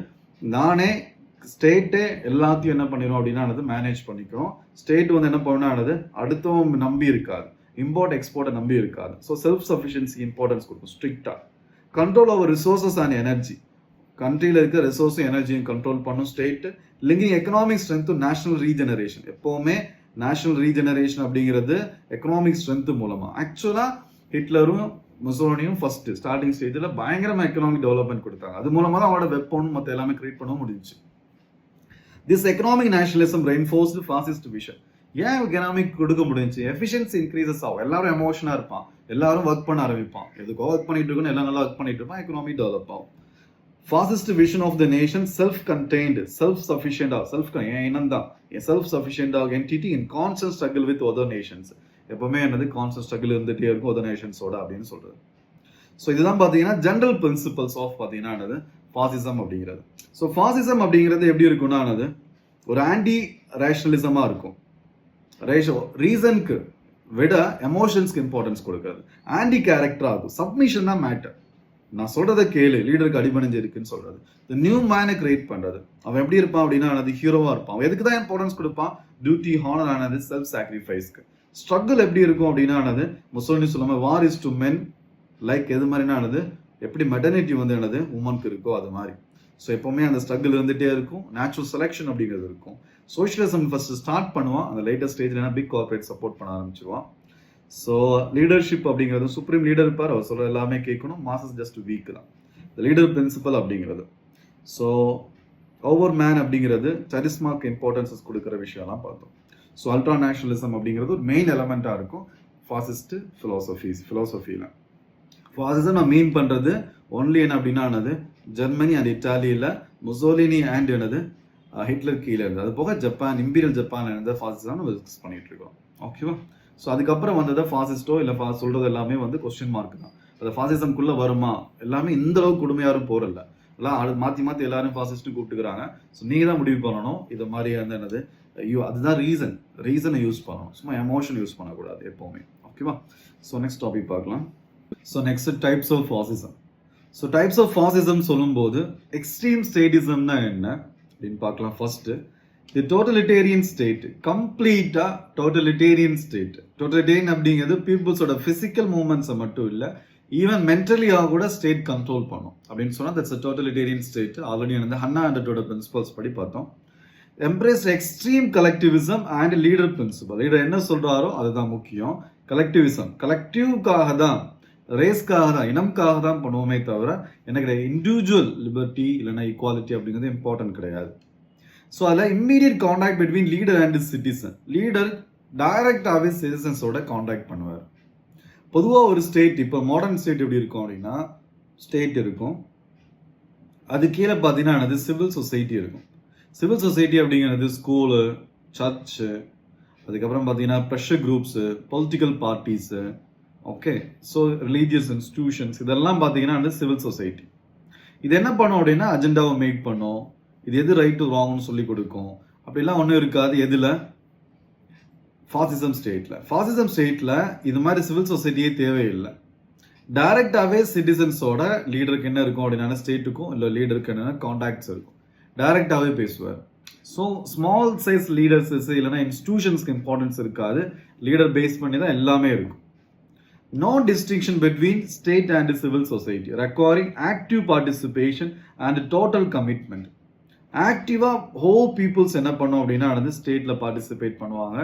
நானே ஸ்டேட்டே எல்லாத்தையும் என்ன பண்ணிடும் அப்படின்னா மேனேஜ் பண்ணிக்கிறோம். ஸ்டேட் வந்து என்ன பண்ணானது அடுத்தவங்க நம்பி இருக்காது, இம்போர்ட் எக்ஸ்போர்ட்டை நம்பி இருக்காது. ஸோ செல்ஃப் சஃபிஷியன்சி இம்பார்ட்டன்ஸ் கொடுக்கும் ஸ்ட்ரிக்டா. Control over resources and energy. கண்ட்ரியில் இருக்க ரிசோர்ஸும் எனர்ஜியும் கண்ட்ரோல் பண்ணும் state. Linking economic strength national regeneration. எப்பவுமே நேஷனல் ரீஜெனரேஷன் அப்படிங்கிறது எக்கனாமிக் ஸ்ட்ரென்த் மூலமா. ஆக்சுவலா ஹிட்லரும் முசோலினியும் ஃபர்ஸ்ட் ஸ்டார்டிங் ஸ்டேஜில் பயங்கரமா எக்கனாமிக் டெவலப்மெண்ட் கொடுத்தாங்க. அது மூலமா தான் அவனோட வெப்பன் மற்ற எல்லாமே கிரியேட் பண்ண முடிஞ்சிச்சு. This economic nationalism reinforced fascist vision. ஏன் எக்கனாமிக் கொடுக்க முடிஞ்சு? எஃபிஷியன்சி இன்க்ரீசஸ் ஆகும். எல்லாரும் எமோஷனா இருப்பான், எல்லாரும் ஒர்க் பண்ண ஆரம்பிப்பான். எதுக்கோ ஒர்க் பண்ணிட்டு இருக்கணும், எல்லாம் நல்லா ஒர்க் பண்ணிட்டு இருப்பான், எக்கனாமி டெவலப் ஆகும். Fascist vision of the nation self contained, self சஃபிஷியன்டா, செல்ஃப் சஃபிஷியன்டா entity in constant struggle with other nations. எப்பவுமே என்னது கான்ஸ்டன்ட் ஸ்ட்ரகிள் இருந்துட்டே இருக்கும் அதர் நேஷன்ஸோட அப்படின்னு சொல்றது. ஸோ இதுதான் பார்த்தீங்கன்னா ஜெனரல் பிரின்சிபல்ஸ் ஆஃப் பார்த்தீங்கன்னா என்னது ஃபாசிசம் அப்படிங்கிறது. ஸோ ஃபாசிசம் அப்படிங்கிறது எப்படி இருக்கும்னா என்னது ஒரு ஆன்டி ரேஷனலிசமா இருக்கும். ரீசனுக்கு விட எமோஷன்ஸ்க்கு இம்பார்ட்டன்ஸ் கொடுக்கறது. ஆன்டி கேரக்டரா இருக்கும். சப்மிஷன் தான் மேட்டர். நான் சொல்றதை கேளு, லீடருக்கு அடிபணிஞ்சு இருக்குன்னு சொல்றது. நியூ மேனை கிரியேட் பண்றது. அவன் எப்படி இருப்பான் அப்படின்னா அது ஹீரோவா இருப்பான். அவன் எதுக்கு தான் இம்பார்ட்டன்ஸ் கொடுப்பான்? டியூட்டி, ஹானர் ஆனது, செல்ஃப் சாக்ரிஃபைஸ்க்கு. ஸ்ட்ரகிள் எப்படி இருக்கும் அப்படின்னா முசோலினி சொல்லாம வார் இஸ் டு மென் லைக் எது மாதிரினா எப்படி மெட்டர்னிட்டி வந்து உமனுக்கு இருக்கோ அது மாதிரி. ஸோ எப்போவுமே அந்த ஸ்ட்ரகிள் இருந்துகிட்டே இருக்கும். நேச்சுரல் செலெக்ஷன் அப்படிங்கிறது இருக்கும். சோஷியலிசம் ஃபர்ஸ்ட் ஸ்டார்ட் பண்ணுவான். அந்த லேட்டஸ்ட் ஸ்டேஜ்ல பிக் கார்பரேட் சப்போர்ட் பண்ண ஆரம்பிச்சிருவான். ஸோ லீடர்ஷிப் அப்படிங்கிறது சுப்ரீம் லீடர் இருப்பார், அவர் சொல்ற எல்லாமே கேட்கணும். மாசஸ் ஜஸ்ட் வீக் தான் லீடர் பிரின்சிபல் அப்படிங்கிறது. ஸோ ஓவர் மேன் அப்படிங்கிறது சரிஸ்மாக்கு இம்பார்ட்டன்ஸஸ் கொடுக்குற விஷயம்லாம் பார்த்தோம். ஸோ அல்ட்ரா நேஷனலிசம் அப்படிங்கிறது ஒரு மெயின் எலமெண்ட்டாக இருக்கும் ஃபாசிஸ்ட் ஃபிலாசபியில். ஃபாசிசம் நான் மீன் பண்ணுறது ஒன்லி என்ன அப்படின்னா ஜெர்மனி அண்ட் இட்டாலியில் முசோலினி அண்ட் என்னது ஹிட்லர் கீழே இருந்தது. அது போக ஜப்பான், இம்பீரியல் ஜப்பான் இருந்த ஃபாசிசம் நம்ம டிஸ்கஸ் பண்ணிட்டு இருக்கோம். ஓகேவா? ஸோ அதுக்கப்புறம் வந்ததை ஃபாசிஸ்டோ இல்லை சொல்றது எல்லாமே கொஸ்டின் மார்க் தான். அது ஃபாசிசம்குள்ளே வருமா எல்லாமே இந்த அளவுக்கு கொடுமையாரும் போறல. எல்லாம் மாற்றி எல்லாரும் ஃபாசிஸ்ட்டு கூப்பிட்டுக்கிறாங்க. ஸோ நீங்கள் தான் முடிவு பண்ணணும். இது மாதிரி என்னது அதுதான் ரீசனை யூஸ் பண்ணணும். சும்மா எமோஷன் யூஸ் பண்ணக்கூடாது எப்போவுமே. ஓகேவா? ஸோ நெக்ஸ்ட் டாபிக் பார்க்கலாம். So next types of fascism. So types of fascism சொல்லும்போது எக்ஸ்ட்ரீம் ஸ்டேட்டிசம்னா என்ன அப்படின்னு பார்க்கலாம். First the totalitarian state. கம்ப்ளீட்டா டோட்டலிட்டேரியன் ஸ்டேட். டோட்டலிட்டேரியன் அப்படிங்கிறது பீப்புள்ஸோட பிசிக்கல் மூவ்மெண்ட்ஸை மட்டும் இல்லை, ஈவன் மென்டலியாக கூட ஸ்டேட் கண்ட்ரோல் பண்ணும் அப்படின்னு சொன்னால் that's a totalitarian state. Already Hannah ஆண்டட்டோட பிரின்சிபல்ஸ் படி பார்த்தோம். Embrace extreme collectivism and leader principle. Leader என்ன சொல்றாரோ அதுதான் முக்கியம். கலெக்டிவிசம் கலெக்டிவ்காக தான், ரேஸ்க்காக தான், இனம்காக தான் பண்ணுவோமே தவிர எனக்கு இண்டிவிஜுவல் லிபர்ட்டி இல்லைன்னா ஈக்குவாலிட்டி அப்படிங்கிறது இம்பார்ட்டன்ட் கிடையாது. ஸோ அதில் immediate contact between leader and citizen. Leader டைரக்டாகவே சிட்டிசன்ஸோட கான்டாக்ட் பண்ணுவார். பொதுவாக ஒரு ஸ்டேட், இப்போ மாடர்ன் ஸ்டேட் எப்படி இருக்கும் அப்படின்னா, ஸ்டேட் இருக்கும், அது கீழே பார்த்தீங்கன்னா சிவில் சொசைட்டி இருக்கும். சிவில் சொசைட்டி அப்படிங்கிறது ஸ்கூலு, சர்ச்சு, அதுக்கப்புறம் பார்த்தீங்கன்னா pressure groups, political parties, okay, so religious institutions, இதெல்லாம் பார்த்தீங்கன்னா சிவில் சொசைட்டி. இது என்ன பண்ணும் அப்படின்னா அஜெண்டாவை மேக் பண்ணும். இது எது ரைட்டு ராங்னு சொல்லி கொடுக்கும். அப்படிலாம் ஒன்றும் இருக்காது. எதில்? ஃபாசிசம் ஸ்டேட்டில் இது மாதிரி சிவில் சொசைட்டியே தேவையில்லை. டைரக்டாகவே சிட்டிசன்ஸோட லீடருக்கு என்ன இருக்கும் அப்படின்னா, ஸ்டேட்டுக்கும் இல்லை லீடருக்கு என்னென்ன கான்டாக்ட்ஸ் இருக்கும், டைரக்டாகவே பேசுவார். ஸோ ஸ்மால் சைஸ் லீடர்ஸ் இல்லைன்னா இன்ஸ்டிடியூஷன்ஸ்க்கு இம்பார்ட்டன்ஸ் இருக்காது. லீடர் பேஸ் பண்ணி தான் எல்லாமே இருக்கும். No distinction between state and civil society, requiring active participation and total commitment. ஆக்டிவாக ஹோல் பீப்புள்ஸ் என்ன பண்ணும் அப்படின்னா ஸ்டேட்டில் பார்ட்டிசிபேட் பண்ணுவாங்க.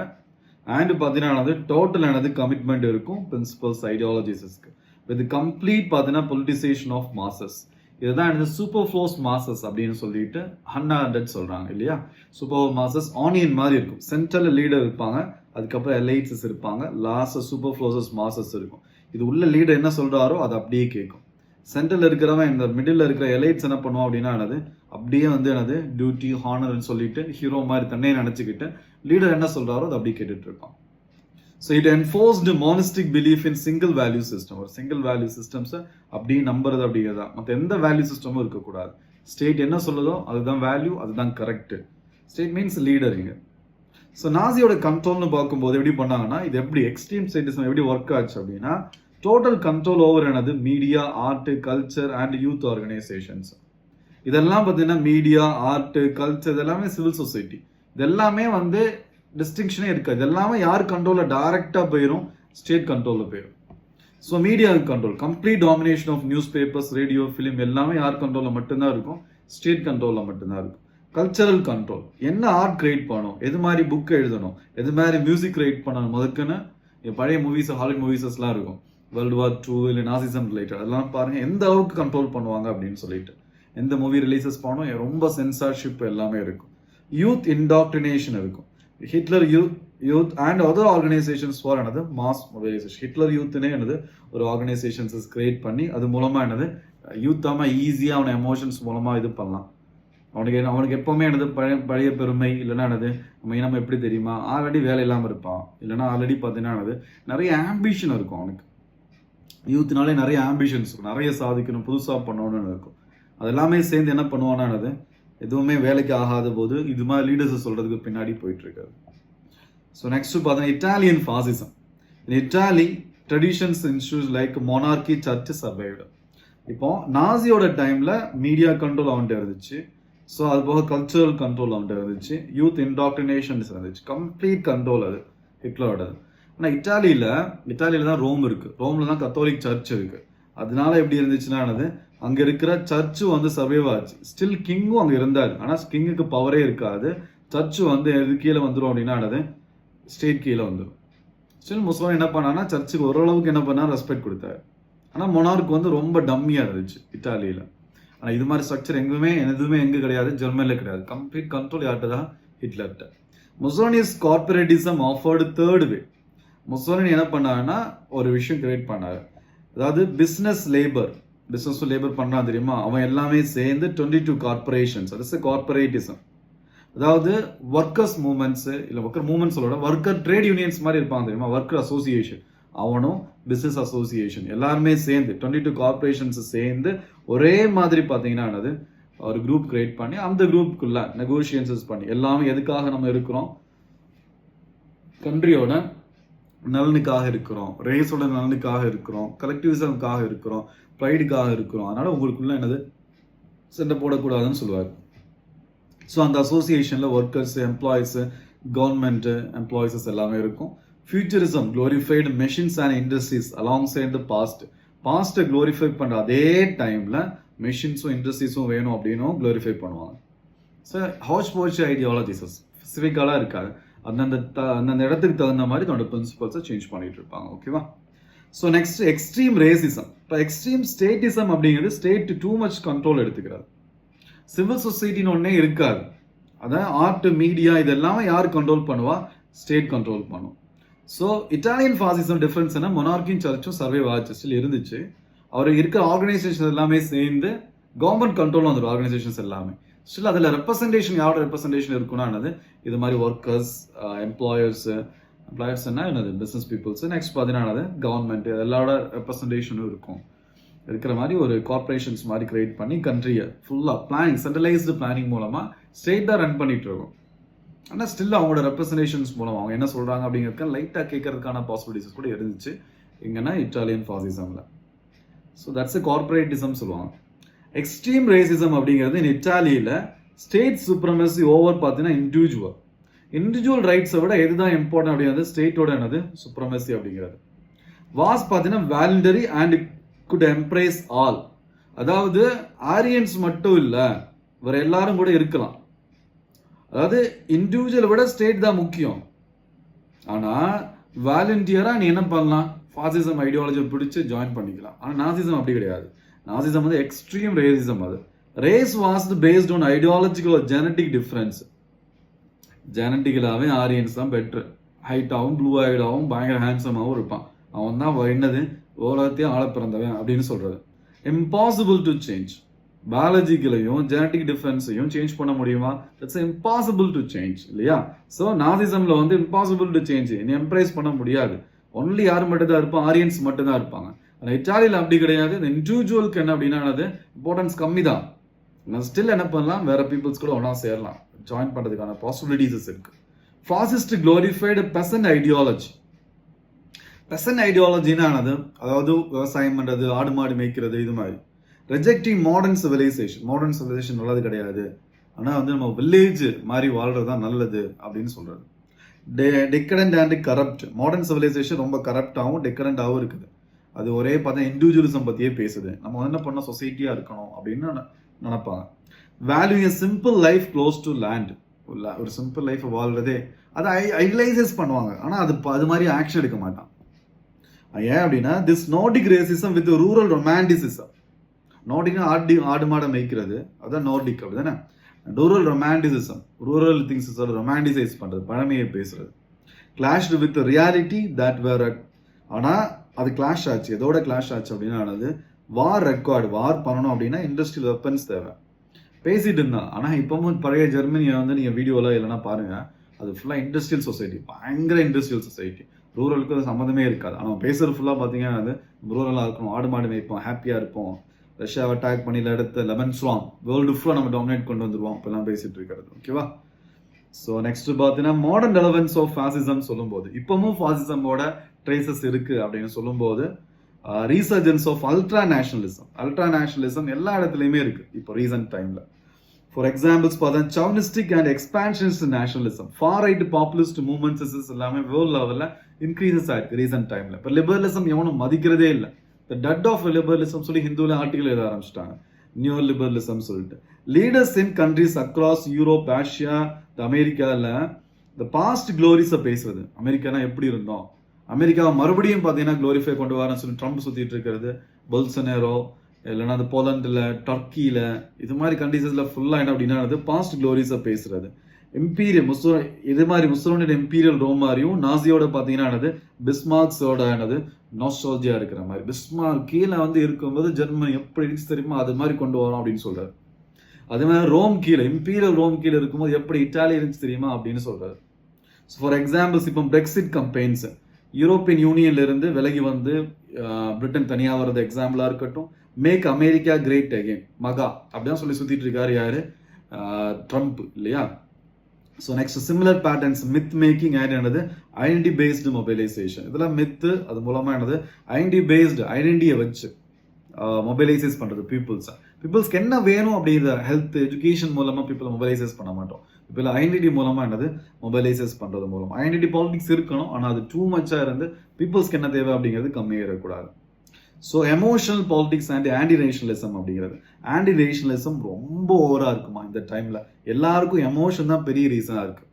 அண்ட் பார்த்தீங்கன்னா டோட்டல் கமிட்மெண்ட் இருக்கும் பிரின்சிபல்ஸ், ஐடியாலஜிஸஸ்க்கு. வித் கம்ப்ளீட் பார்த்தீங்கன்னா பொலிட்டிசேஷன் ஆஃப் மாசஸ். இதுதான் சூப்பர் ஃப்ளோஸ் மாசஸ் அப்படின்னு சொல்லிட்டு ஹன்னா ஆண்டட் சொல்றாங்க இல்லையா. சூப்பர் மாசஸ் ஆனியன் மாதிரி இருக்கும். சென்ட்ரல் லீடர் இருப்பாங்க, அதுக்கப்புறம் எலைட்ஸஸ் இருப்பாங்க, லாஸ்ட் சூப்பர் ஃப்ளோசஸ் மாசஸ் இருக்கும். இது உள்ள லீடர் என்ன சொல்றாரோ அது அப்படியே கேட்கும். சென்ட்ரல் இருக்கிறவன் இந்த மிடில் இருக்கிற எலைட்ஸ் என்ன பண்ணுவோம் அப்படின்னா அப்படியே டியூட்டி ஹானர்னு சொல்லிட்டு ஹீரோ மாதிரி தன்னையே நினைச்சுக்கிட்டு லீடர் என்ன சொல்றாரோ அது அப்படியே கேட்டுட்டு இருப்பான். So it enforced monistic belief in single value system. ஒரு சிங்கிள் வேல்யூ சிஸ்டம்ஸை அப்படியே நம்புறது அப்படிங்கிறதான். மற்ற எந்த வேல்யூ சிஸ்டமும் இருக்கக்கூடாது. ஸ்டேட் என்ன சொல்லுதோ அதுதான் வேல்யூ, அதுதான் கரெக்ட். ஸ்டேட் மீன்ஸ் லீடர் இங்க. ஸோ நாசியோட கண்ட்ரோல்னு பார்க்கும்போது எப்படி பண்ணாங்கன்னா, இது எப்படி எக்ஸ்ட்ரீம் ஸ்டேட்டிசம் எப்படி ஒர்க் ஆச்சு அப்படின்னா, total control over media, art, culture and youth organisations. இதெல்லாம் பார்த்தீங்கன்னா மீடியா, ஆர்ட், கல்ச்சர் இதெல்லாமே சிவில் சொசைட்டி. இதெல்லாமே டிஸ்டிங்ஷனே இருக்காது. இதெல்லாமே யார் கண்ட்ரோலில் டைரக்டாக போயிடும்? ஸ்டேட் கண்ட்ரோலில் போயிடும். So media control, complete domination of newspapers, radio, film எல்லாமே யார் கண்ட்ரோலில் மட்டும்தான் இருக்கும்? ஸ்டேட் கண்ட்ரோலில் மட்டும்தான் இருக்கும். கல்ச்சரல் கண்ட்ரோல், என்ன ஆர்ட் கிரியேட் பண்ணணும், எது மாதிரி புக் எழுதணும், எது மாதிரி மியூசிக் கிரியேட் பண்ணணும், முதற்குன்னு பழைய மூவிஸ், ஹாலிவுட் மூவிஸஸ்லாம் இருக்கும், வேர்ல்டு வார் 2 இல்லை நாசிசம் ரிலேட்டட், அதெல்லாம் பாருங்க எந்த அளவுக்கு கண்ட்ரோல் பண்ணுவாங்க அப்படின்னு சொல்லிட்டு. எந்த மூவி ரிலீசஸ் பண்ணணும், ரொம்ப சென்சார்ஷிப் எல்லாமே இருக்கும். யூத் இன்டாக்ட்ரினேஷன் இருக்கும். Hitler Youth and other organisations for mass mobilisation. Hitler யூத்னே ஒரு ஆர்கனைசேஷன்ஸ் கிரியேட் பண்ணி அது மூலமா யூத்தாம ஈஸியாக அவனை எமோஷன்ஸ் மூலமா இது பண்ணலாம். அவனுக்கு எப்பவுமே பழைய பெருமை இல்லைன்னா நம்ம எப்படி தெரியுமா, ஆல்ரெடி வேலை இல்லாமல் இருப்பான், இல்லைன்னா ஆல்ரெடி பார்த்தீங்கன்னா நிறைய ஆம்பிஷன் இருக்கும் அவனுக்கு. யூத்னாலே நிறைய ஆம்பிஷன்ஸ் இருக்கும், நிறைய சாதிக்கணும், புதுசாக பண்ணணும்னு இருக்கும். அது எல்லாமே சேர்ந்து என்ன பண்ணுவானா எதுவுமே வேலைக்கு ஆகாத போது இது மாதிரி லீடர்ஸ் சொல்றதுக்கு பின்னாடி போயிட்டு இருக்காரு. ஸோ நெக்ஸ்ட் பார்த்தீங்கன்னா Italian fascism. In Italy traditions institutes like monarchy, church survived. இப்போ நாசியோட டைம்ல மீடியா கண்ட்ரோல் அவன்கிட்ட இருந்துச்சு. ஸோ அது போக கல்ச்சரல் கண்ட்ரோல் அவன்கிட்ட இருந்துச்சு, யூத் இன்டாக்ட்ரினேஷன்ஸ் இருந்துச்சு, கம்ப்ளீட் கண்ட்ரோல் அது ஹிட்லரோடது. ஆனால் இட்டாலியில தான் ரோம் இருக்கு, ரோம்ல தான் கத்தோலிக் சர்ச் இருக்கு. அதனால எப்படி இருந்துச்சுன்னா அங்க இருக்கிற சர்ச்சு வந்து சர்வைவ் ஆச்சு. ஸ்டில் கிங்கும் அங்க இருந்தாரு. ஆனா கிங்குக்கு பவரே இருக்காது. சர்ச்சு வந்து எது கீழே வந்துடும் அப்படின்னா அது ஸ்டேட் கீழே வந்துடும். ஸ்டில் முஸ்லீம் என்ன பண்ணான்னா சர்ச்சுக்கு ஓரளவுக்கு என்ன பண்ணா ரெஸ்பெக்ட் கொடுத்தாரு. ஆனா மொனார்க் வந்து ரொம்ப டம்மியா இருந்துச்சு இத்தாலியில. ஆனா இது மாதிரி ஸ்ட்ரக்சர் எதுவுமே எங்க கிடையாது, ஜெர்மனில கிடையாது. கம்ப்ளீட் கண்ட்ரோல் யார்கிட்ட தான்? ஹிட்லர்கிட்ட. முசோலினிஸ் கார்பரேட்டிசம் ஆஃபர்டு தேர்ட் வே. முசோலினி என்ன பண்ணாருன்னா ஒரு விஷயம் கிரியேட் பண்ணாரு. அதாவது பிசினஸ் லேபர் பண்றான் தெரியுமா, அவன் எல்லாமே சேர்ந்து 22 கார்பரேஷன்ஸ், அது கார்பரேட்டிசம். அதாவது ஒர்க்கர்ஸ் மூவ்மெண்ட்ஸ் இல்ல ஒர்க்கர் மூவ்மெண்ட்ஸ் சொல்லோட ஒர்க்கர் ட்ரேட் யூனியன்ஸ் மாதிரி இருப்பாங்க தெரியுமா, ஒர்க்கர் அசோசியேஷன், அவனும் பிசினஸ் அசோசியேஷன் எல்லாருமே சேர்ந்து 22 கார்பரேஷன்ஸ் சேர்ந்து ஒரே மாதிரி பாத்தீங்கன்னா என்னது ஒரு குரூப் கிரியேட் பண்ணி அந்த குரூப்புக்குள்ள நெகோசியேஷன்ஸ் பண்ணி எல்லாமே எதுக்காக நம்ம இருக்கிறோம், கண்ட்ரியோட நலனுக்காக இருக்கிறோம், ரேஸோட நலனுக்காக இருக்கிறோம், கலெக்டிவிசம்காக இருக்கிறோம், ப்ரைடுக்காக இருக்கிறோம், அதனால உங்களுக்குள்ள என்னது சண்டை போடக்கூடாதுன்னு சொல்லுவார். ஸோ அந்த அசோசியேஷன்ல ஒர்க்கர்ஸ், எம்ப்ளாயிஸ், கவர்மெண்ட் எம்ப்ளாயிஸஸ் எல்லாமே இருக்கும். Futurism glorified machines and industries alongside the பாஸ்ட்டை க்ளோரிஃபை பண்ற அதே டைம்ல மெஷின்ஸும் இண்டஸ்ட்ரீஸும் வேணும் அப்படின்னும் க்ளோரிஃபை பண்ணுவாங்க. ஸோ ஹவுஸ் போர்ச் ஐடியாலஜிஸஸ் ஸ்பெசிஃபிக்கலாக இருக்காது, அந்தந்த இடத்துக்கு தகுந்த மாதிரி தன்னோட பிரின்சிபல்ஸை சேஞ்ச் பண்ணிட்டு இருப்பாங்க. ஓகேவா? So next extreme racism. இப்போ எக்ஸ்ட்ரீம் ஸ்டேட்டிசம் அப்படிங்கிறது ஸ்டேட் டூ மச் கண்ட்ரோல் எடுத்துக்கிறாரு. சிவில் சொசைட்டின்னு ஒன்னே இருக்காது. அதான் ஆர்ட், மீடியா இதெல்லாமே யார் கண்ட்ரோல் பண்ணுவா? ஸ்டேட் கண்ட்ரோல் பண்ணும். ஸோ இட்டாலியன் ஃபாசிசம் டிஃபரன்ஸ் என்ன, மொனார்க்கியும் சர்ச்சும் சர்வைவ் ஆச்சு, ஸ்டில் இருந்துச்சு. அவர் இருக்கிற ஆர்கனைசேஷன் எல்லாமே சேர்ந்து கவர்மெண்ட் கண்ட்ரோல் வந்துடும் ஆர்கனைசேஷன்ஸ் எல்லாமே. ஸ்டில் அதில் ரெப்ரஸன்டேஷன் யாரோட ரெப்ரஸன்டேஷன் இருக்குன்னா என்னது, இது மாதிரி ஒர்க்கர்ஸ், எம்ப்ளாயர்ஸ்னா என்னது பிஸ்னஸ் பீப்புள்ஸ், நெக்ஸ்ட் பார்த்தீங்கன்னா கவர்மெண்ட் எல்லாரோட ரெப்ரஸன்டேஷனும் இருக்கும். இருக்கிற மாதிரி ஒரு கார்பரேஷன்ஸ் மாதிரி கிரியேட் பண்ணி கண்ட்ரியை ஃபுல்லாக பிளானிங், சென்ட்ரலைஸ்டு பிளானிங் மூலமாக ஸ்டேட் தான் ரன் பண்ணிட்டு இருக்கோம். ஆனால் ஸ்டில் அவங்களோட ரெப்ரஸன்டேஷன்ஸ் மூலம் அவங்க என்ன சொல்கிறாங்க அப்படிங்கிறதுக்கு லைட்டாக கேட்கறதுக்கான பாசிபிலிட்டிஸ் கூட இருந்துச்சு எங்கன்னா இட்டாலியன் ஃபாசிசமில். ஸோ தட்ஸ் எ கார்பரேட்டிசம் சொல்லுவாங்க. எக்ஸ்ட்ரீம் ரேசிசம் அப்படிங்கிறது இட்டாலியில் ஸ்டேட் சுப்ரமசி ஓவர் பார்த்தீங்கன்னா இண்டிவிஜுவல் ரைட்ஸை விட எதுதான் இம்பார்ட்டன்ட் அப்படிங்கிறது ஸ்டேட்டோட என்னது சுப்ரமசி அப்படிங்கிறது. வாஸ் பார்த்தீங்கன்னா voluntary and good embrace all. அதாவது ஆரியன்ஸ் மட்டும் இல்லை, வேற எல்லாரும் கூட இருக்கலாம். அதாவது இண்டிவிஜுவலை விட ஸ்டேட் தான் முக்கியம். ஆனால் வாலண்டியரா நீ என்ன பண்ணலாம், ஃபாசிசம் ஐடியாலஜி பிடிச்சு ஜாயின் பண்ணிக்கலாம். ஆனால் நாசிசம் அப்படி கிடையாது. நாசிசம் வந்து எக்ஸ்ட்ரீம் ரேசிசம். அது race was based on ideological genetic difference. ஜெனட்டிக்கலாகவே ஆரியன்ஸ் தான் பெட்ரு, ஹைட்டாகவும் ப்ளூ ஐடாகவும் பயங்கர ஹேண்ட்ஸமாகவும் இருப்பான். அவன் தான் என்னது உலகத்தையும் ஆள பிறந்தவன் அப்படின்னு சொல்றது. Impossible to change. பயாலஜிக்கலையும் ஜெனட்டிக் டிஃபரன்ஸையும் சேஞ்ச் பண்ண முடியுமா? தட்ஸ் இம்பாசிபிள் டு சேஞ்ச் இல்லையா? ஸோ நாசிசம்ல வந்து இம்பாசிபிள் டு சேஞ்ச், நீ எம்ப்ரைஸ் பண்ண முடியாது. ஒன்லி யார் மட்டும் தான் இருப்பான், ஆரியன்ஸ் மட்டும் தான் இருப்பாங்க. ஆனால் இட்டாலியில் அப்படி கிடையாது. இந்த இண்டிவிஜுவலுக்கு என்ன அப்படின்னா இம்பார்ட்டன்ஸ் கம்மி தான். நான் ஸ்டில் என்ன பண்ணலாம், வேற பீப்புள்ஸ் கூட ஒன்றா சேரலாம், ஜாயின் பண்ணுறதுக்கான பாசிபிலிட்டிஸ் இருக்கு. Fascist glorified peasant ideology. Peasant ஐடியாலஜினா அதாவது விவசாயம் பண்ணுறது, ஆடு மாடு மேய்க்கிறது, இது மாதிரி. ரெஜெக்டிங் மாடர்ன் சிவிலைசேஷன் நல்லது கிடையாது, ஆனால் நம்ம வில்லேஜ் மாதிரி வாழ்றது தான் நல்லது அப்படின்னு சொல்றது. டெக்கடன்ட் அண்ட் கரப்ட். மாடர்ன் சிவிலைசேஷன் ரொம்ப கரப்டாகவும் டெக்கடண்டாகவும் இருக்குது. அது ஒரே பார்த்தா இண்டிவிஜுவலிசம் பற்றியே பேசுது. நம்ம என்ன பண்ண சொசைட்டியாக இருக்கணும் அப்படின்னு நினைப்பாங்க. Value a simple life close to land. ஒரு சிம்பிள் லைஃப் வாழ்றதே அதை ஐடியலைசஸ் பண்ணுவாங்க. ஆனால் அது மாதிரி ஆக்ஷன் எடுக்க மாட்டான். ஏன் அப்படின்னா this Nordic racism with rural romanticism. நார்டிக்னா ஆடு மாடை மேய்க்கிறது, அதான் நார்டிக் அப்படிதானே. Rural romanticism, rural things romanticize பண்றது, பழமையை பேசுறது. Clashed with reality that where. ஆனால் அது கிளாஷ் ஆச்சு. எதோட கிளாஷ் ஆச்சு அப்படின்னா வார் ரெக்கார்டு. வார் பண்ணணும் அப்படின்னா இண்டஸ்ட்ரியல் வெப்பன்ஸ் தேவை. பேசிட்டு இருந்தான். ஆனால் இப்பவும் பழைய ஜெர்மனியை வந்து நீங்கள் வீடியோவில் இல்லைன்னா பாருங்க, அது ஃபுல்லாக இண்டஸ்ட்ரியல் சொசைட்டி, பயங்கர இண்டஸ்ட்ரியல் சொசைட்டி. ரூரலுக்கு அது சம்மந்தமே இருக்காது. ஆனால் பேசுறது ஃபுல்லாக பார்த்தீங்கன்னா ரூரலாக இருக்கணும், ஆடு மாடு மேய்ப்போம், ஹாப்பியாக இருப்போம், ரஷ்யாவை அட்டாக் பண்ணி எடுத்து லெமன் ஸ்வாம் வேர்ல்டு ஃபுல்லாக நம்ம டாமினேட் கொண்டு வந்துருவோம் இப்பெல்லாம் பேசிட்டு இருக்கிறது. ஓகேவா? ஸோ நெக்ஸ்ட் பார்த்தீங்கன்னா மாடர்ன் ரெலவன்ஸ் ஆஃப் ஃபாசிசம் சொல்லும்போது, இப்பவும் ஃபாசிசமோட ட்ரேசஸ் இருக்கு அப்படின்னு சொல்லும்போது, ரீசர்ஜன்ஸ் ஆஃப் அல்ட்ரா நேஷனலிசம் எல்லா இடத்துலையுமே இருக்கு இப்போ ரீசன்ட் டைம்ல. ஃபார் எக்ஸாம்பிள்ஸ் பார்த்தா chauvinistic and expansionist nationalism, far right populist movements எல்லாமே வேர்ல்ட் லெவலில் இன்க்ரீசஸ் ஆயிருக்கு ரீசன்ட் டைம்ல. இப்போ லிபரலிசம் எவனும் மதிக்கிறதே இல்லை. த டட் ஆஃப் லிபரலிசம் சொல்லி ஹிந்துவில் ஆர்டிகல் எழுத ஆரம்பிச்சிட்டாங்க, நியூ லிபரலிசம் சொல்லிட்டு. Leaders in countries across Europe, Asia, அமெரிக்காவில் இந்த பாஸ்ட் க்ளோரிஸை பேசுறது. அமெரிக்கானா எப்படி இருந்தோம், அமெரிக்காவை மறுபடியும் பார்த்தீங்கன்னா க்ளோரிஃபை கொண்டு வரேன்னு சொல்லி ட்ரம்ப் சுற்றிட்டு இருக்கிறது, பொல்சனேரோ இல்லைன்னா அந்த போலண்டில், டர்க்கியில், இது மாதிரி கண்ட்ரீஸில் ஃபுல்லாக என்ன அப்படின்னா பாஸ்ட் க்ளோரிஸை பேசுறது. இம்பீரியல் இது மாதிரி முசோலினியோட இம்பீரியல் ரோம் மாதிரியும் நாசியோட பார்த்தீங்கன்னா பிஸ்மார்க்ஸோட நாஸ்டால்ஜியா இருக்கிற மாதிரி. பிஸ்மார்க் கீழே இருக்கும்போது ஜெர்மனி எப்படி இருந்துச்சு தெரியுமா, அது மாதிரி கொண்டு வரோம் அப்படின்னு சொல்றாரு. அதே மாதிரி ரோம் கீழே, இம்பீரியல் ரோம் கீழே இருக்கும்போது எப்படி இட்டாலி இருந்துச்சு தெரியுமா அப்படின்னு சொல்றாரு. ஃபார் எக்ஸாம்பிள்ஸ் இப்போ பிரெக்சிட் கம்பெயின்ஸ், யூரோப்பியன் யூனியன்ல இருந்து விலகி பிரிட்டன் தனியாக வர்றது எக்ஸாம்பிளா இருக்கட்டும். மேக் அமெரிக்கா கிரேட் அகெயின், மகா அப்படிதான் சொல்லி சுத்திட்டு இருக்காரு யாரு, ட்ரம்ப் இல்லையா. So next similar patterns, myth making and identity based mobilisation. இதெல்லாம் மித்து, அது மூலமா ஐடென்டி பேஸ்டு, ஐடென்டியை வச்சு மொபைலைசேஸ் பண்றது பீப்புள்ஸ்க்கு என்ன வேணும் அப்படிங்கிற ஹெல்த், எஜுகேஷன் மூலமா பீப்புளை மொபைலைசேஸ் பண்ண மாட்டோம். இப்போ ஐடென்டிட்டி மூலமா மொபைலைசேஸ் பண்றது மூலம். ஐடென்டிட்டி பாலிடிக்ஸ் இருக்கணும், ஆனால் அது டூ மச்சா பீப்புள்ஸ்க்கு என்ன தேவை அப்படிங்கிறது கம்மியாயிடக்கூடாது. So emotional politics and anti rationalism அப்படிங்கிறது. ஆன்டி ரேஷனலிசம் ரொம்ப ஓவரா இருக்குமா இந்த டைம்ல. எல்லாருக்கும் எமோஷன் தான் பெரிய ரீசனா இருக்கு.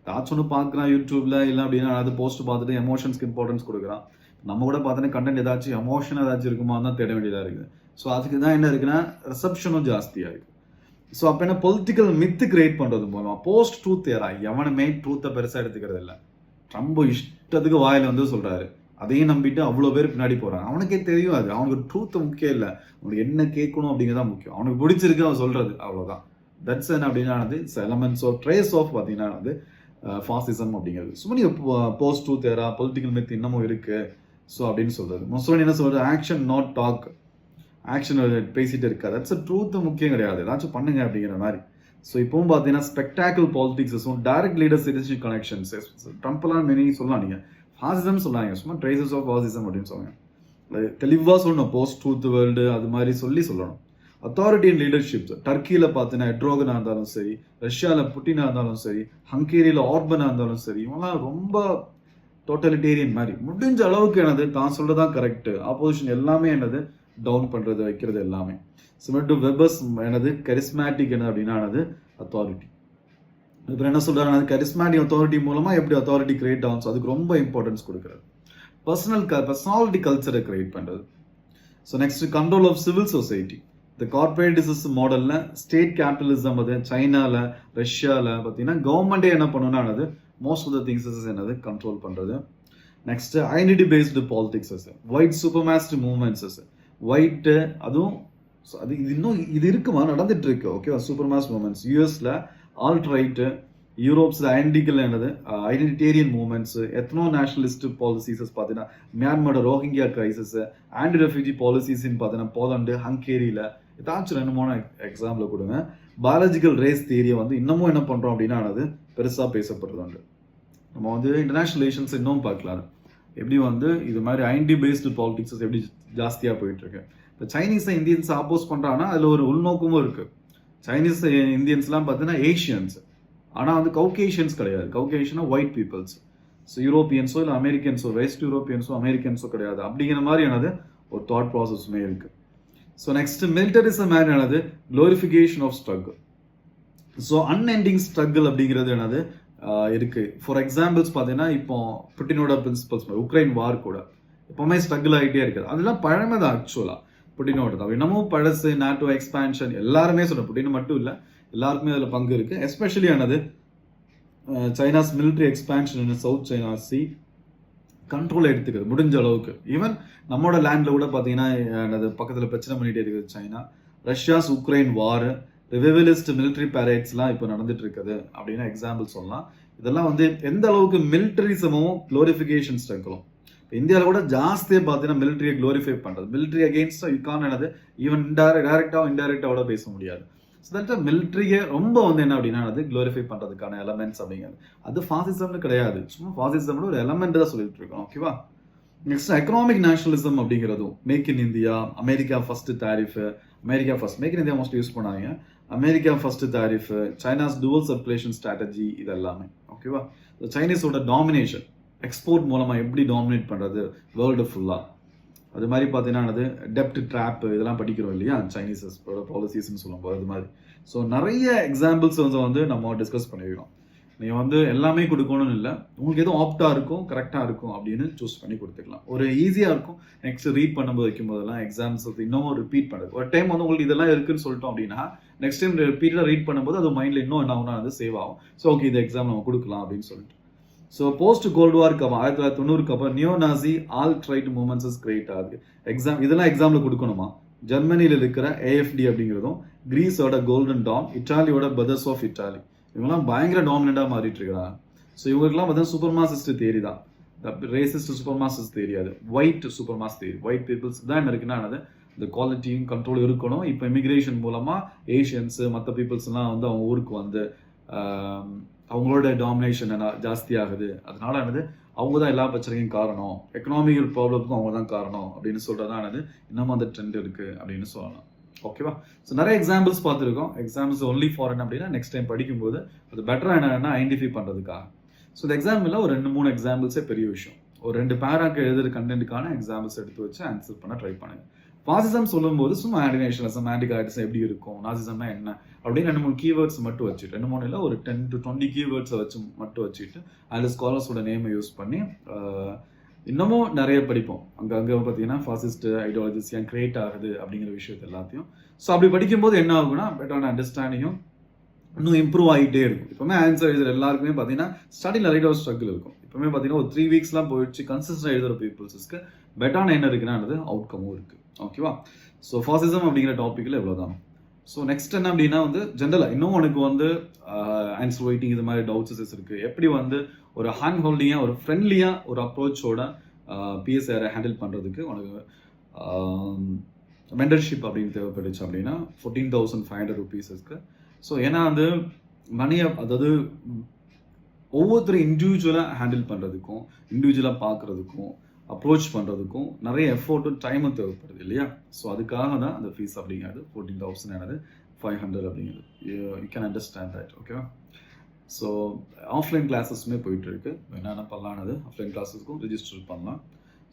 ஏதாச்சும் ஒன்று பார்க்குறான் யூடியூப்ல, இல்லை அப்படின்னா அது போஸ்ட் பார்த்துட்டு எமோஷன்ஸ்க்கு இம்பார்ட்டன்ஸ் கொடுக்குறான். நம்ம கூட பார்த்தோன்னா கண்டென்ட் ஏதாச்சும் எமோஷன் ஏதாச்சும் இருக்குமா தான் தேட வேண்டியதாக இருக்குது. ஸோ அதுக்கு தான் என்ன இருக்குன்னா ரிசப்ஷனும் ஜாஸ்தியாக இருக்கு. ஸோ அப்போ என்ன பொலிட்டிக்கல் மித்து கிரியேட் பண்ணுறது மூலமா போஸ்ட் ட்ரூத் ஏறா, எவனுமே ட்ரூத்தை பெருசாக எடுத்துக்கிறது இல்லை. ரொம்ப இஷ்டத்துக்கு வாயில சொல்றாரு, அதையும் நம்பிட்டு அவ்வளோ பேர் பின்னாடி போறாங்க. அவனுக்கே தெரியும் அது, அவனுக்கு ட்ரூத் முக்கியம் இல்லை, அவனுக்கு என்ன கேட்கணும் அப்படிங்கிறதா முக்கியம். அவனுக்கு பிடிச்சிருக்கு அவன் சொல்றது, அவ்வளோதான். தட்ஸ் என்ன அப்படின்னா எலமெண்ட்ஸ் ஆஃப் ட்ரேஸ் ஆஃப் பார்த்தீங்கன்னா ஃபாசிசம் அப்படிங்கிறது. சும்மா நீங்கள் post truth era, political myth இன்னமும் இருக்கு. ஸோ அப்படின்னு சொல்றது. முசோலினி என்ன சொல்றது, ஆக்ஷன் நாட் டாக், ஆக்ஷன் பேசிட்டு இருக்காது. தட்ஸ் ட்ரூத் முக்கியம் கிடையாது, ஏதாச்சும் பண்ணுங்க அப்படிங்கிற மாதிரி. ஸோ இப்பவும் பார்த்தீங்கன்னா ஸ்பெக்டாக்கிள் பாலிடிக்ஸும் டைரக்ட் லீடர் சிட்டிசன் கனெக்ஷன்ஸ், ட்ரம்ப்லாம் மெனி சொல்லலாம், நீங்கள் ஃபாசிசம் சொல்லாங்க, சும்மா ட்ரேசஸ் ஆஃப் ஃபாசிசம் அப்படின்னு சொல்லுங்க. தெளிவாக சொல்லணும், போஸ்ட் ட்ரூத் வேர்ல்டு அது மாதிரி சொல்லணும். அத்தாரிட்டி அண்ட் லீடர்ஷிப், டர்க்கியில் பார்த்தீங்கன்னா எட்ரோகனாக இருந்தாலும் சரி, ரஷ்யாவில் புட்டினாக இருந்தாலும் சரி, ஹங்கேரியில் ஆர்பனாக இருந்தாலும் சரி, இவங்கெல்லாம் ரொம்ப டோட்டலிட்டேரியன் மாதிரி. முடிஞ்ச அளவுக்கு தான் சொல்றதான் கரெக்ட், ஆப்போசிஷன் எல்லாமே டவுன் பண்றது, வைக்கிறது எல்லாமே. சிமிலர் டு வெபர்ஸ் கரிஸ்மேட்டிக் அப்படின்னா அத்தாரிட்டி. அப்புறம் என்ன சொல்றாங்க, கரிஸ்மேட்டிக் அத்தாரிட்டி மூலமா எப்படி அத்தாரிட்டி கிரியேட் ஆகும், அதுக்கு ரொம்ப இம்பார்ட்டன்ஸ் கொடுக்குறது. பர்சனாலிட்டி கல்ச்சரை கிரியேட் பண்றது. So next control of civil society. இந்த கார்பரேட்டிசம் மாடல்ல ஸ்டேட் கேபிட்டலிசம், சைனால, ரஷ்யால பார்த்தீங்கன்னா கவர்மெண்டே என்ன பண்ணணும்னா most of the things control பண்றது. Next identity based politics, white supremacist movements, white அதுவும் அது இது இருக்குமா, நடந்துட்டு இருக்கு. ஓகேவா, சூப்பர்மாஸ்ட் மூவ்மெண்ட்ஸ் யூஎஸ்ல, ஆல்ட் ரைட்டு யூரோப்ஸில் identical identitarian movements, ethno nationalist policies பார்த்தீங்கன்னா மியான்மரோட ரோஹிங்கியா கிரைசிஸ், ஆன்டி ரெஃப்யூஜி பாலிசிஸ்ன்னு பார்த்தீங்கன்னா போலண்டு, ஹங்கேரியில். ஏதாச்சும் 2-3 எக்ஸாம்பிள் கொடுங்க. பயாலஜிக்கல் ரேஸ் தியரியை இன்னமும் என்ன பண்ணுறோம் அப்படின்னா பெருசாக பேசப்படுறது. நம்ம இன்டர்நேஷனல் ரிலேஷன்ஸ் இன்னும் பார்க்கலாம், எப்படி இது மாதிரி ஐடென்டி பேஸ்டு பாலிடிக்ஸ் எப்படி ஜாஸ்தியாக போயிட்டு இருக்கு. இப்போ சைனீஸை இந்தியன்ஸ் ஆப்போஸ் பண்ணுறாங்கன்னா அதில் ஒரு உள்நோக்கமும் இருக்கு. சைனீஸ் இந்தியன்ஸ்லாம் பார்த்தீங்கன்னா ஏஷியன்ஸ், ஆனால் கவுகேஷியன்ஸ் கிடையாது. கவுகேஷனா ஒயிட் பீப்புள்ஸ். ஸோ யூரோப்பியன்ஸோ இல்லை அமெரிக்கன்ஸோ, வெஸ்ட் யூரோப்பியன்ஸோ அமெரிக்கன்ஸோ கிடையாது. அப்படிங்கிற மாதிரி ஒரு தாட் ப்ராசஸ்மே இருக்கு. ஸோ நெக்ஸ்ட் மிலிட்டரிசம் மாதிரி glorification of struggle. So unending struggle அப்படிங்கிறது இருக்கு. ஃபார் எக்ஸாம்பிள்ஸ் பார்த்தீங்கன்னா இப்போ புட்டினோட பிரின்சிபல்ஸ், உக்ரைன் வார் கூட எப்பவுமே ஸ்ட்ரகிள் ஆகிட்டே இருக்குது. அதெல்லாம் பழமை தான் ஆக்சுவலா, புட்டினோட தான். இன்னமும் பழசு, நாட்டோ எக்ஸ்பான்ஷன் எல்லாருமே புட்டின் மட்டும் இல்லை, எல்லாருக்குமே அதில் பங்கு இருக்கு. Especially China's military expansion south China C control எடுத்துக்கிறது முடிஞ்ச அளவுக்கு. ஈவன் நம்மளோட லேண்ட்ல கூட பார்த்தீங்கன்னா பக்கத்தில் பிரச்சனை பண்ணிட்டே இருக்குது China. Russia's Ukraine war, revivalist military பேரேட்ஸ்லாம் இப்போ நடந்துட்டு இருக்குது அப்படின்னா எக்ஸாம்பிள் சொல்லலாம். இதெல்லாம் எந்த அளவுக்கு மிலிட்டரிசமும் குளோரிஃபிகேஷன் ஸ்ட்ரகிளும். இந்தியாவில் கூட ஜாஸ்தியாக பார்த்தீங்கன்னா மிலிட்ரியை குளோரிஃபை பண்ணுறது. மிலிட்ரி அகெயின்ஸ்டாக யுக்கான் ஈவன் இன்டைரக்டாக பேச முடியாது. ஸோ தட் மிலிட்ரியை ரொம்ப என்ன அப்படின்னா குளோரிஃபை பண்ணுறதுக்கான எலமெண்ட்ஸ் அப்படிங்கிறது அது ஃபாசிசம்னு கிடையாது. சும்மா ஃபாசிசம்னு ஒரு எலமெண்ட் தான் சொல்லிட்டு இருக்கோம். ஓகேவா. நெக்ஸ்ட் எக்கனாமிக் நேஷனலிசம் அப்படிங்கிறதும், make in India, America first tariff, America first, make in India most use பண்ணாங்க, America first tariff, China's dual circulation strategy, இது எல்லாமே. ஓகேவா. சைனீஸோட டாமினேஷன், எக்ஸ்போர்ட் மூலமா எப்படி டாமினேட் பண்றது வேர்ல்டு ஃபுல்லா. அது மாதிரி பார்த்தீங்கன்னா அது டெப்ட் ட்ராப் இதெல்லாம் படிக்கிறோம் இல்லையா, சைனீஸஸ் பாலிசிஸ்ன்னு சொல்லும்போது அது மாதிரி. ஸோ நிறைய எக்ஸாம்பிள்ஸ் வந்து நம்ம டிஸ்கஸ் பண்ணிக்கிறோம். நீங்கள் வந்து எல்லாமே கொடுக்கணும்னு இல்லை, உங்களுக்கு எதுவும் ஆப்டாக இருக்கும் கரெக்டாக இருக்கும் அப்படின்னு சூஸ் பண்ணி கொடுத்துக்கலாம். ஒரு ஈஸியாக இருக்கும். நெக்ஸ்ட் ரீட் பண்ணும்போது வைக்கும்போதெல்லாம் எக்ஸாம்ஸ் இன்னமும் ரிப்பீட் பண்ணுறது. ஒரு டைம் வந்து உங்களுக்கு இதெல்லாம் இருக்குன்னு சொல்லிட்டோம் அப்படின்னா நெக்ஸ்ட் டைம் ரிப்பீட்டாக ரீட் பண்ணும்போது அது மைண்டில் இன்னும் என்ன ஆகும்னா அது சேவ் ஆகும். ஸோ ஓகே, இந்த எக்ஸாம் நம்ம கொடுக்கலாம் அப்படின்னு சொல்லிட்டு. ஸோ போஸ்ட் கோல்டு வார்க்கு அப்புறம் 1990க்கு அப்புறம் neo Nazi alt right movements create ஆகுது. இதெல்லாம் எக்ஸாமில் கொடுக்கணுமா? ஜெர்மனியில் இருக்கிற AFD அப்படிங்கிறதும், கிரீஸோட கோல்டன் டான், இட்டாலியோட பிரதர்ஸ் ஆஃப் இட்டாலி, இவங்கெல்லாம் பயங்கர டாமினண்டாக மாறிட்டு இருக்கிறாங்க. ஸோ இவங்களுக்குலாம் பார்த்தீங்கன்னா சூப்பர் மாசிஸ்ட் தேரி தான், ரேசிஸ்ட் சூப்பர் மாசிஸ்ட் தெரியாது, ஒயிட் சூப்பர் மாஸ் தேரி. ஒயிட் பீப்புள்ஸ் தான் என்ன இருக்குன்னா இந்த குவாலிட்டியும் கண்ட்ரோல் இருக்கணும். இப்போ இமிகிரேஷன் மூலமாக ஏஷியன்ஸு மற்ற பீப்புள்ஸ்லாம் வந்து அவங்க ஊருக்கு வந்து அவங்களோட டாமினேஷன் ஜாஸ்தி ஆகுது. அதனால அவங்க தான் எல்லா பிரச்சனைக்கும் காரணம், எக்கனாமிக்கல் ப்ராப்ளத்துக்கும் அவங்க தான் காரணம் அப்படின்னு சொல்றதான் இன்னமும் அந்த ட்ரெண்ட் இருக்கு அப்படின்னு சொல்லலாம். ஓகேவா? ஸோ நிறைய எக்ஸாம்பிள்ஸ் பார்த்துருக்கோம். எக்ஸாம்பிள்ஸ் ஒன்லி ஃபார் என்ன அப்படின்னா நெக்ஸ்ட் டைம் படிக்கும்போது அது பெட்டராக என்னன்னா ஐடென்டிஃபை பண்ணுறதுக்காக. ஸோ இந்த எக்ஸாம்பிளில் ஒரு 2-3 எக்ஸாம்பிள்ஸே பெரிய விஷயம். ஒரு 2 பேராக்கு எழுதுகிற கண்டென்ட்டுக்கான எக்ஸாம்பிள்ஸ் எடுத்து வச்சு ஆன்சர் பண்ண ட்ரை பண்ணுங்க. ஃபாசிசம் சொல்லும்போது சும்மா ஆர்டினேஷனலிசம், ஆன்டிகாய்டிசம் எப்படி இருக்கும், நாசிசம்னா என்ன அப்படின்னு 2-3 கீவேர்ட்ஸ் மட்டும் வச்சுட்டு, 2-3 இல்லை ஒரு 10 to 20 கீவேர்ட்ஸை வச்சு மட்டும் வச்சுட்டு அதில் ஸ்காலர்ஸோட நேமை யூஸ் பண்ணி இன்னமும் நிறைய படிப்போம். அங்கே பார்த்தீங்கன்னா ஃபாசிஸ்ட் ஐடியாலஜிஸ் ஏன் கிரியேட் ஆகுது அப்படிங்கிற விஷயத்தை எல்லாத்தையும். ஸோ அப்படி படிக்கும்போது என்ன ஆகுனா பெட்டரான அண்டர்ஸ்டாண்டிங்கும் இன்னும் இம்ப்ரூவ் ஆகிட்டே இருக்கும். இப்போவுமே ஆன்சர் எழுதுகிற எல்லாருக்குமே பார்த்தீங்கன்னா ஸ்டார்டிங்கில் லைட்டாக ஒரு ஸ்ட்ரகிள் இருக்கும். இப்போவுமே பார்த்தீங்கன்னா ஒரு 3 வீக்ஸ்லாம் போயிடுச்சு கன்சிஸ்டன்ட் எழுதுகிற பீப்புள்ஸஸ்க்கு பெட்டரான என்ன இருக்குன்னா அவுட்கமும் இருக்குது. ஓகேவா? ஸோ ஃபாசிசம் அப்படிங்கிற டாப்பிக்கில் இவ்வளோதான். ஸோ நெக்ஸ்ட் என்ன அப்படின்னா ஜென்ரலாக இன்னும் உனக்கு ஆன்சர் ரைட்டிங் இது மாதிரி டவுட்ஸஸ் இருக்குது. எப்படி ஒரு ஹேண்ட் ஹோல்டிங்காக ஒரு ஃப்ரெண்ட்லியாக ஒரு அப்ரோச்சோட PSR ஹேண்டில் பண்ணுறதுக்கு உனக்கு மெண்டர்ஷிப் அப்படின்னு தேவைப்பட்டுச்சு அப்படின்னா 14,500 rupeesக்கு. ஸோ ஏன்னா மணியை அதாவது ஒவ்வொருத்தரும் இண்டிவிஜுவலாக ஹேண்டில் பண்ணுறதுக்கும் இண்டிவிஜுவலாக பார்க்குறதுக்கும் அப்ரோச் பண்ணுறதுக்கும் நிறைய எஃபோர்ட்டும் டைமும் தேவைப்படுது இல்லையா? ஸோ அதுக்காக தான் அந்த ஃபீஸ் அப்படிங்கிறது 14,500 அப்படிங்கிறது. You can understand that. ஓகேவா? ஸோ ஆஃப்லைன் கிளாஸஸுமே போயிட்டுருக்கு. என்னென்ன பண்ணலானது ஆஃப்லைன் கிளாஸஸ்க்கும் ரெஜிஸ்டர் பண்ணலாம்.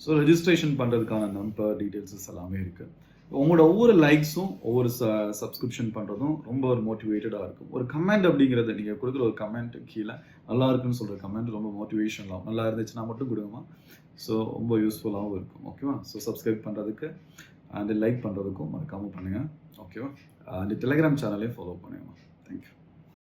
ஸோ ரெஜிஸ்ட்ரேஷன் பண்ணுறதுக்கான நம்பர் டீட்டெயில்ஸஸ் எல்லாமே இருக்குது. உங்களோட ஒவ்வொரு லைக்ஸும் ஒவ்வொரு சப்ஸ்கிரிப்ஷன் பண்ணுறதும் ரொம்ப ஒரு மோட்டிவேட்டடாக இருக்கும். ஒரு கமெண்ட் அப்படிங்கிறது நீங்கள் கொடுக்குற ஒரு கமெண்ட் கீழே நல்லா இருக்குன்னு சொல்கிற கமெண்ட் ரொம்ப மோட்டிவேஷனலாகும். நல்லா இருந்துச்சுன்னா மட்டும் கொடுங்கம்மா. ஸோ ரொம்ப யூஸ்ஃபுல்லாகவும் இருக்கும். ஓகேவா? ஸோ சப்ஸ்கிரைப் பண்ணுறதுக்கு அண்ட் லைக் பண்ணுறதுக்கும் மறக்காமல் பண்ணுங்கள். ஓகேவா? அண்ட் டெலிகிராம் சேனலையும் ஃபாலோ பண்ணுங்கம்மா. தேங்க்யூ.